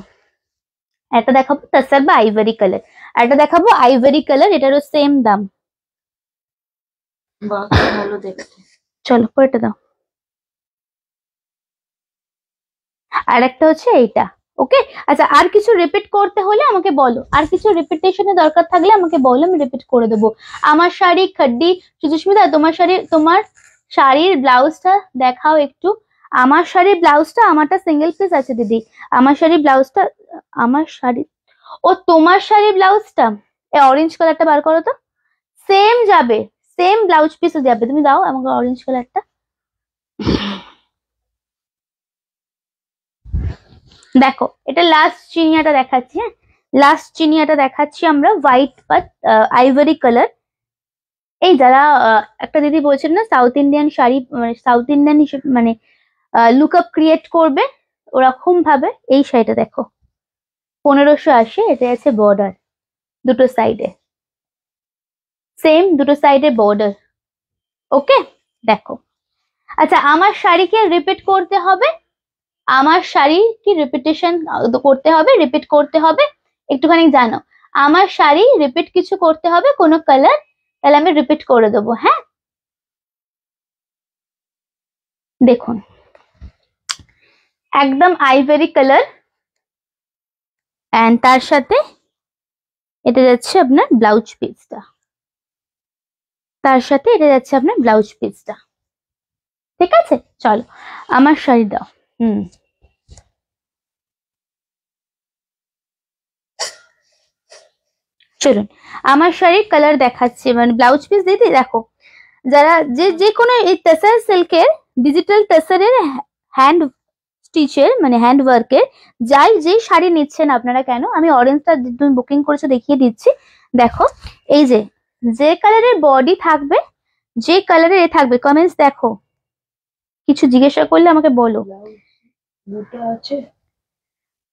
এটা দেখাবো টাসার বা আইভরি কালার, আর এটা দেখাবো আইভরি কালার, এটারও সেম দাম। ভালো দেখতে। চলো পরেরটা দাও। আর একটা হচ্ছে এইটা। ওকে, আচ্ছা আর কিছু রিপিট করতে হলে আমাকে বলো, আর কিছু রিপিটেশনের দরকার থাকলে আমাকে বলো, আমি রিপিট করে দেবো। আমার শাড়ি খাড্ডি সুস্মিতা, তোমার শাড়ির ব্লাউজটা দেখাও একটু। আমার শাড়ির ব্লাউজটা, আমারটা সিঙ্গেল পিস আছে দিদি। আমার শাড়ির ব্লাউজটা, আমার শাড়ি, ও তোমার শাড়ির ব্লাউজটা এই অরেঞ্জ কালারটা বার করো তো। সেম যাবে, সেম ব্লাউজ পিসে যাবে। তুমি দাও আমাকে অরেঞ্জ কালারটা। দেখো এটা লাস্ট চিনিয়াটা দেখাচ্ছি। হ্যাঁ, লাস্ট চিনিয়াটা দেখাচ্ছি আমরা, হোয়াইট বা আইভরি কালার। এই যারা একটা দিদি বলছেন না সাউথ ইন্ডিয়ান শাড়ি, মানে সাউথ ইন্ডিয়ান হিসেবে মানে লুক আপ ক্রিয়েট করবে, ওরকম ভাবে এই শাড়িটা দেখো 1580। এটা আছে বর্ডার দুটো সাইডে, সেম দুটো সাইডে বর্ডার। ওকে দেখো। আচ্ছা আমার শাড়িকে রিপিট করতে হবে, আমার শাড়ি কি রিপিটেশন করতে হবে, রিপিট করতে হবে একটুখানি জানো। আমার শাড়ি রিপিট কিছু করতে হবে কোনো কালার, তাহলে আমি রিপিট করে দেবো। হ্যাঁ দেখুন একদম আইভরি কালার, এন্ড তার সাথে এটা যাচ্ছে আপনার ব্লাউজ পিসটা, তার সাথে এটা যাচ্ছে আপনার ব্লাউজ পিসটা। ঠিক আছে, চলো আমার শাড়ি দাও। চলুন আমার শাড়ির কালার দেখাচ্ছি, মানে ব্লাউজ পিস দিদি দেখো। যারা যে কোনো এই টাসার সিল্কের, ডিজিটাল টাসারের হ্যান্ড স্টিচের মানে হ্যান্ড ওয়ার্কের যেই শাড়ি নিচ্ছেন আপনারা, কেন আমি অরেঞ্জটা তুমি বুকিং করেছো দেখিয়ে দিচ্ছি। দেখো এই যে কালারের বডি থাকবে, যে কালারের এ থাকবে, কমেন্টস দেখো, কিছু জিজ্ঞাসা করলে আমাকে বলো। আছে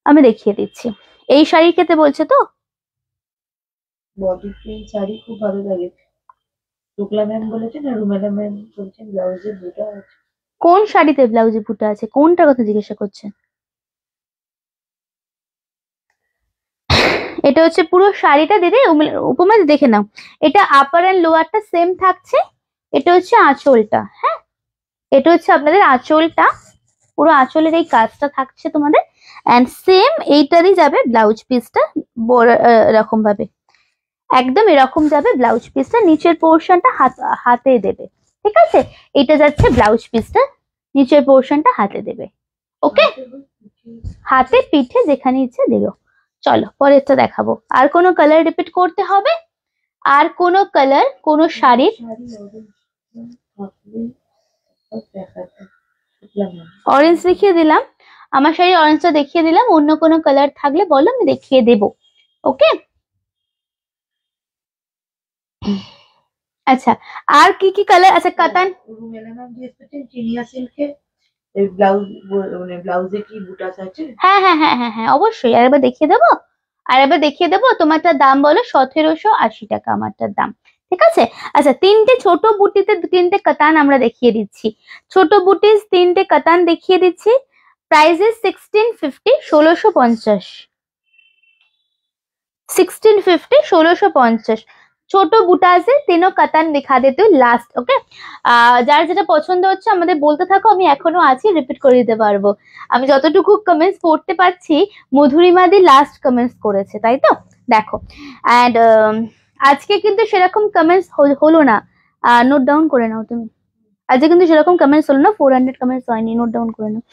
আমি দেখিয়ে দিচ্ছি। এই শাড়ির ক্ষেত্রে বলছে তো, বডি প্রিন্ট শাড়ি খুব ভালো লাগে। শুক্লা ম্যাম বলেছেন আর রুমেলা ম্যাম বলছেন ব্লাউজে বুটা আছে। কোন শাড়িতে ব্লাউজে বুটা আছে, কোনটার কথা জিজ্ঞাসা করছেন? এটা হচ্ছে পুরো শাড়িটা দিদি, উপমা দেখে নাও। এটা আপার এন্ড লোয়ারটা সেম থাকছে, এটা হচ্ছে আঁচলটা। হ্যাঁ, এটা হচ্ছে আপনাদের আঁচলটা, পুরো আঁচলের এই কাজটা থাকছে তোমাদের। অ্যান্ড সেম এইটারই যাবে ব্লাউজ পিসটা এরকম ভাবে, একদম এরকম যাবে ব্লাউজ পিসটা, নিচের পোর্শনটা হাতে দেবে, ঠিক আছে? এটা যাচ্ছে ব্লাউজ পিসটা, নিচের পোর্শনটা হাতে দেবে, ওকে? হাতে পিঠে যেখানে ইচ্ছে দিল। চলো পরেরটা দেখাবো। আর কোনো কালার রিপিট করতে হবে? আর কোনো কালার, কোনো শাড়ির? অরেঞ্জ দেখিয়ে দিলাম, আমার শাড়ির অরেঞ্জটা দেখিয়ে দিলাম। অন্য কোনো কালার থাকলে বলো, আমি দেখিয়ে দেব, ওকে? আচ্ছা আর কি কি কালার? আচ্ছা কাতান চিনিয়া সিল্কে ব্লাউজ, মানে ব্লাউজে কি বুটাস আছে? হ্যাঁ হ্যাঁ হ্যাঁ হ্যাঁ হ্যাঁ অবশ্যই, আরেকবার দেখিয়ে দেবো, আরেকবার দেখিয়ে দেবো। তোমারটার দাম বলো? 1780 টাকা আমারটার দাম, ঠিক আছে? আচ্ছা তিনটে ছোট বুটিতে তিনটে কাতান আমরা দেখিয়ে দিচ্ছি, ছোট বুটিস তিনটে কাতান দেখিয়ে দিচ্ছি। প্রাইসেস 1650, 1650, 1650, 1650। ছোট বুটাসে তিনও কাতান দিখা দেতে লাস্ট, ওকে? যার যেটা পছন্দ হচ্ছে আমাদের বলতে থাকো, আমি এখনো আছি, রিপিট করে দিতে পারবো। আমি যতটুকু কমেন্টস পড়তে পাচ্ছি, মধুরিমা দি লাস্ট কমেন্টস করেছে, তাই তো? দেখো অ্যান্ড আজকে কিন্তু সেরকম কমেন্টস হলো না, নোট ডাউন করে নাও তুমি। আজকে কিন্তু সেরকম কমেন্টস হলো না, 400 কমেন্টস হয়নি, নোট ডাউন করে নাও।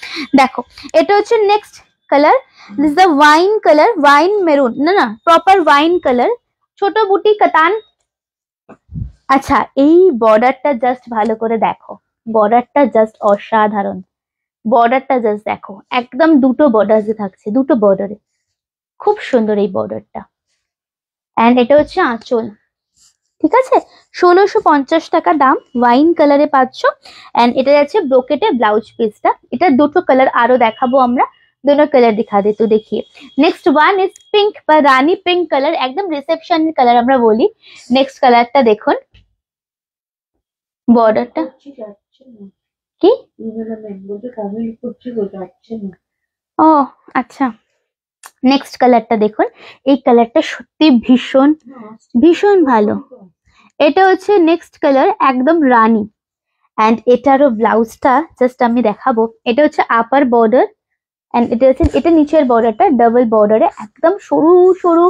দেখো এটা হচ্ছে next colour, this the wine colour, wine maroon, না না প্রপার ওয়াইন কালার, ছোট বুটি কাতান। আচ্ছা এই বর্ডারটা জাস্ট ভালো করে দেখো, বর্ডারটা জাস্ট অসাধারণ, বর্ডারটা জাস্ট দেখো, একদম দুটো বর্ডারে থাকছে, দুটো বর্ডারে, খুব সুন্দর এই বর্ডারটা। অ্যান্ড এটা হচ্ছে আঁচল, ঠিক আছে? 1650 টাকা দাম, ওয়াইন কালারে পাচ্ছ। এন্ড এটা যাচ্ছে ব্রোকেটে ব্লাউজ পিসটা। এটা দুটো কালার আরো দেখাবো আমরা, दोनों कलर दिखा दे तो देखिए। नेक्स्ट वन इज पिंक বা রানী পিঙ্ক কালার, একদম রিসেপশন কালার আমরা বলি। নেক্সট কালারটা দেখুন, বর্ডারটা কি ও আচ্ছা। নেক্সট কালারটা দেখুন, এই কালারটা সত্যি ভীষণ ভীষণ ভালো। এটা হচ্ছে নেক্সট কালার, একদম রানী। অ্যান্ড এটারও ব্লাউজটা জাস্ট আমি দেখাবো, এটা হচ্ছে আপার বর্ডার অ্যান্ড এটা হচ্ছে, এটা নিচের বর্ডারটা ডাবল বর্ডারে একদম সরু সরু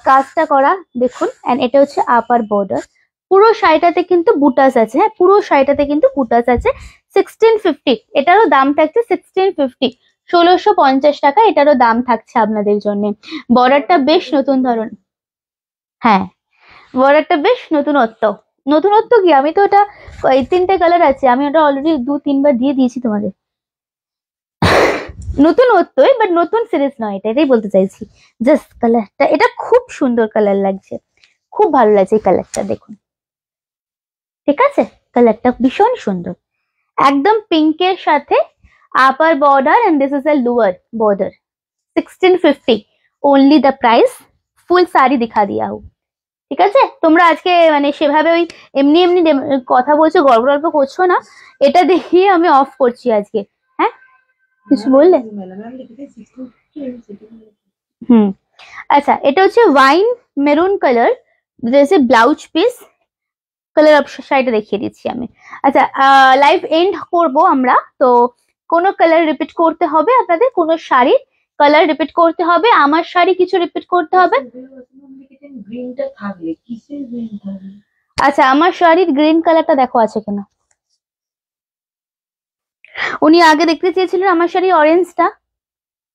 কাজটা করা দেখুন। অ্যান্ড এটা হচ্ছে আপার বর্ডার, পুরো শাড়িটাতে কিন্তু বুটাস আছে, হ্যাঁ পুরো শাড়িটাতে কিন্তু বুটাস আছে। 1650, এটারও দাম থাকছে 1650, 1650 টাকা এটারও দাম থাকছে আপনাদের জন্য। বর্ডারটা বেশ নতুন ধরন, হ্যাঁ বর্ডারটা বেশ নতুনত্ব। নতুনত্ব কি, আমি তো ওটা এই তিনটে কালার আছে, আমি ওটা অলরেডি 2-3 বার দিয়ে দিয়েছি তোমাদের। নতুনত্বই বাট নতুন সিরিজ নয়, এটাই বলতে চাইছি। জাস্ট কালারটা, এটা খুব সুন্দর কালার লাগছে, খুব ভালো লাগছে এই কালারটা দেখুন, ঠিক আছে? কালারটা ভীষণ সুন্দর, একদম পিঙ্কের সাথে upper border and this is a lower border. 1650 only the price, full শাড়ি দিখা দিয়া হো, ঠিক আছে? তোমরা আজকে মানে সেভাবে ওই এমনি এমনি কথা বলছো, গল্প গল্প করছো না, এটা দেখিয়ে আমি অফ করছি আজকে। হ্যাঁ কিছু বললে? হুম আচ্ছা, এটা হচ্ছে wine maroon colour, জেসে blouse piece colour শাড়িটা দেখিয়ে দিচ্ছি আমি। আচ্ছা লাইভ এন্ড করব আমরা, তো কোন কালার রিপিট করতে হবে আপনাদের, কোন শাড়ির কালার রিপিট করতে হবে, আমার শাড়ি কিছু রিপিট করতে হবে। গ্রিনটা থাকলে কিসের গ্রিন থাকবে? আচ্ছা আমার শাড়ির গ্রিন কালারটা দেখো আছে কিনা। উনি আগে দেখতে চেয়েছিলেন আমার শাড়ি অরেঞ্জটা,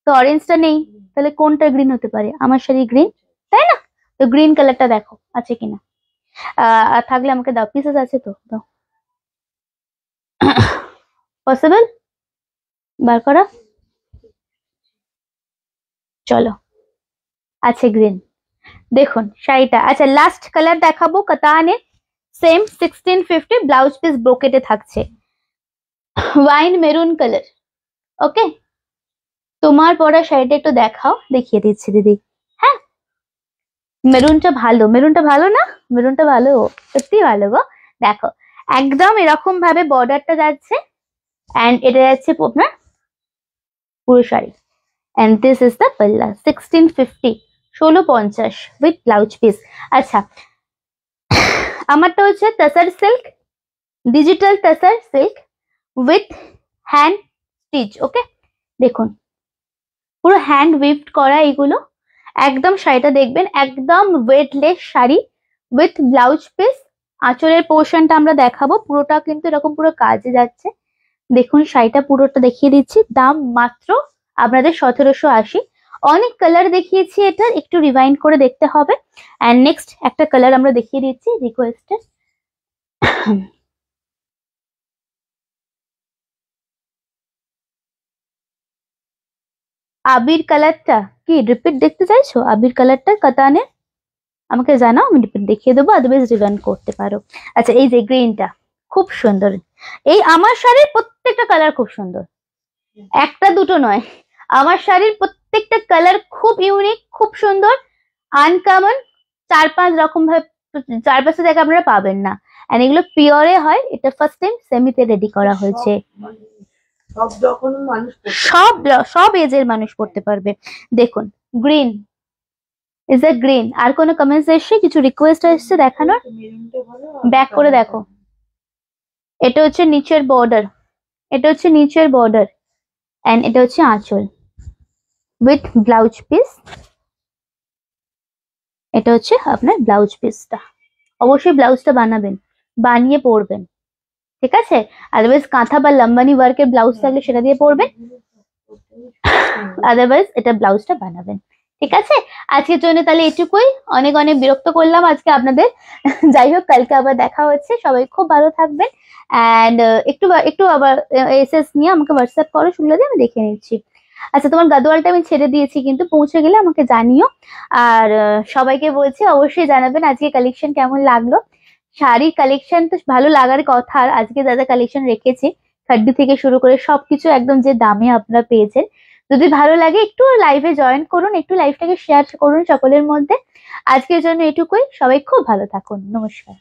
তো অরেঞ্জটা নেই, তাহলে কোনটা গ্রিন হতে পারে? আমার শাড়ি গ্রিন, তাই না? তো গ্রিন কালারটা দেখো আছে কিনা, আর থাকলে আমাকে দাও, পিসেস আছে তো দাও, পসিবল বার করা, চলো আছে গ্রিন দেখুন শাড়িটা। আচ্ছা লাস্ট কালার দেখাবো, কাতানে সেম 1650, ব্লাউজ পিস ব্রোকেটে থাকছে, ওয়াইন মেরুন কালার, ওকে? তোমার পরা শাড়িটা একটু দেখাও, দেখিয়ে দিচ্ছি দিদি। হ্যাঁ মেরুনটা ভালো, মেরুনটা ভালো না? মেরুনটা ভালো, সত্যি ভালো গো। দেখো একদম এরকম ভাবে বর্ডারটা যাচ্ছে এন্ড এটা যাচ্ছে আপনার পুরো শাড়ি, এন্ড দিস ইজ দ্য পাল্লা। 1650, 1650 উইথ ব্লাউজ পিস। আচ্ছা আমারটা হচ্ছে tussar silk, digital tussar silk with hand stitch, okay? দেখুন পুরো হ্যান্ড উইভড করা এগুলো। একদম শাড়িটা দেখবেন একদম weightless sari with blouse piece. আঁচলের পোর্শনটা আমরা দেখাবো, পুরোটা কিন্তু এরকম পুরো কাজে যাচ্ছে। দেখুন শাড়িটা পুরোটা দেখিয়ে দিচ্ছি, দাম মাত্র আপনাদের 1780। অনেক কালার দেখিয়েছি, এটা একটু রিভাইন্ড করে দেখতে হবে। অ্যান্ড নেক্সট একটা কালার আমরা দেখিয়ে দিচ্ছি রিকোয়েস্টেড। আবির কালারটা কি রিপিট দেখতে চাইছো? আবির কালারটা কাতানে আমাকে জানাও, আমি রিপিট দেখিয়ে দেবো, আদারওয়াইজ রিভাইন্ড করতে পারো। আচ্ছা এই যে গ্রিনটা খুব সুন্দর। এই আমার শাড়ির প্রত্যেকটা কালার খুব সুন্দর, একটা দুটো নয়, আমার শাড়ির প্রত্যেকটা কালার খুব ইউনিক, খুব সুন্দর, আনকমন। 4-5 রকম ভাবে 4-5 জায়গায় আপনারা পাবেন না। এন্ড এগুলো পিওরে হয়, এটা ফার্স্ট টাইম সেমিতে রেডি করা হয়েছে। সব যখন মানুষ সব এজের মানুষ পড়তে পারবে। দেখুন গ্রিন ইজ এ গ্রিন। আর কোনো কমেন্টস এসছে, কিছু রিকোয়েস্ট এসছে দেখানোর? ব্যাক করে দেখো, এটা হচ্ছে নিচের বর্ডার, এটা হচ্ছে নিচের বর্ডার এন্ড এটা হচ্ছে আঁচল উইথ ব্লাউজ পিস। এটা হচ্ছে আপনার ব্লাউজ পিসটা। অবশ্যই ব্লাউজটা বানাবেন, বানিয়ে পরবেন, ঠিক আছে? আদারওয়াইজ কাঁথা বা লম্বানি ওয়ার্কের ব্লাউজ থাকলে সেটা দিয়ে পরবেন, আদারওয়াইজ এটা ব্লাউজটা বানাবেন, ঠিক আছে? আজকের জন্য তাহলে এটুকুই। অনেক অনেক বিরক্ত করলাম আজকে আপনাদের। যাই হোক, কালকে আবার দেখা হচ্ছে, সবাই খুব ভালো থাকবেন। অ্যান্ড একটু আবার এসএস নিয়ে আমাকে হোয়াটসঅ্যাপ করো, শুনলে দিয়ে আমি দেখে নিচ্ছি। আচ্ছা তোমার গাদোয়ালটা আমি ছেড়ে দিয়েছি, কিন্তু পৌঁছে গেলে আমাকে জানিও। আর সবাইকে বলছি অবশ্যই জানাবেন আজকে কালেকশন কেমন লাগলো। শাড়ির কালেকশন তো ভালো লাগার কথা, আর আজকে যা যা কালেকশন রেখেছি খাড্ডি থেকে শুরু করে সবকিছু একদম যে দামে আপনারা পেয়েছেন। যদি ভালো লাগে একটু লাইভে জয়েন করুন, একটু লাইভটাকে শেয়ার করুন সকলের মধ্যে। আজকের জন্য এটুকুই, সবাই খুব ভালো থাকুন, নমস্কার।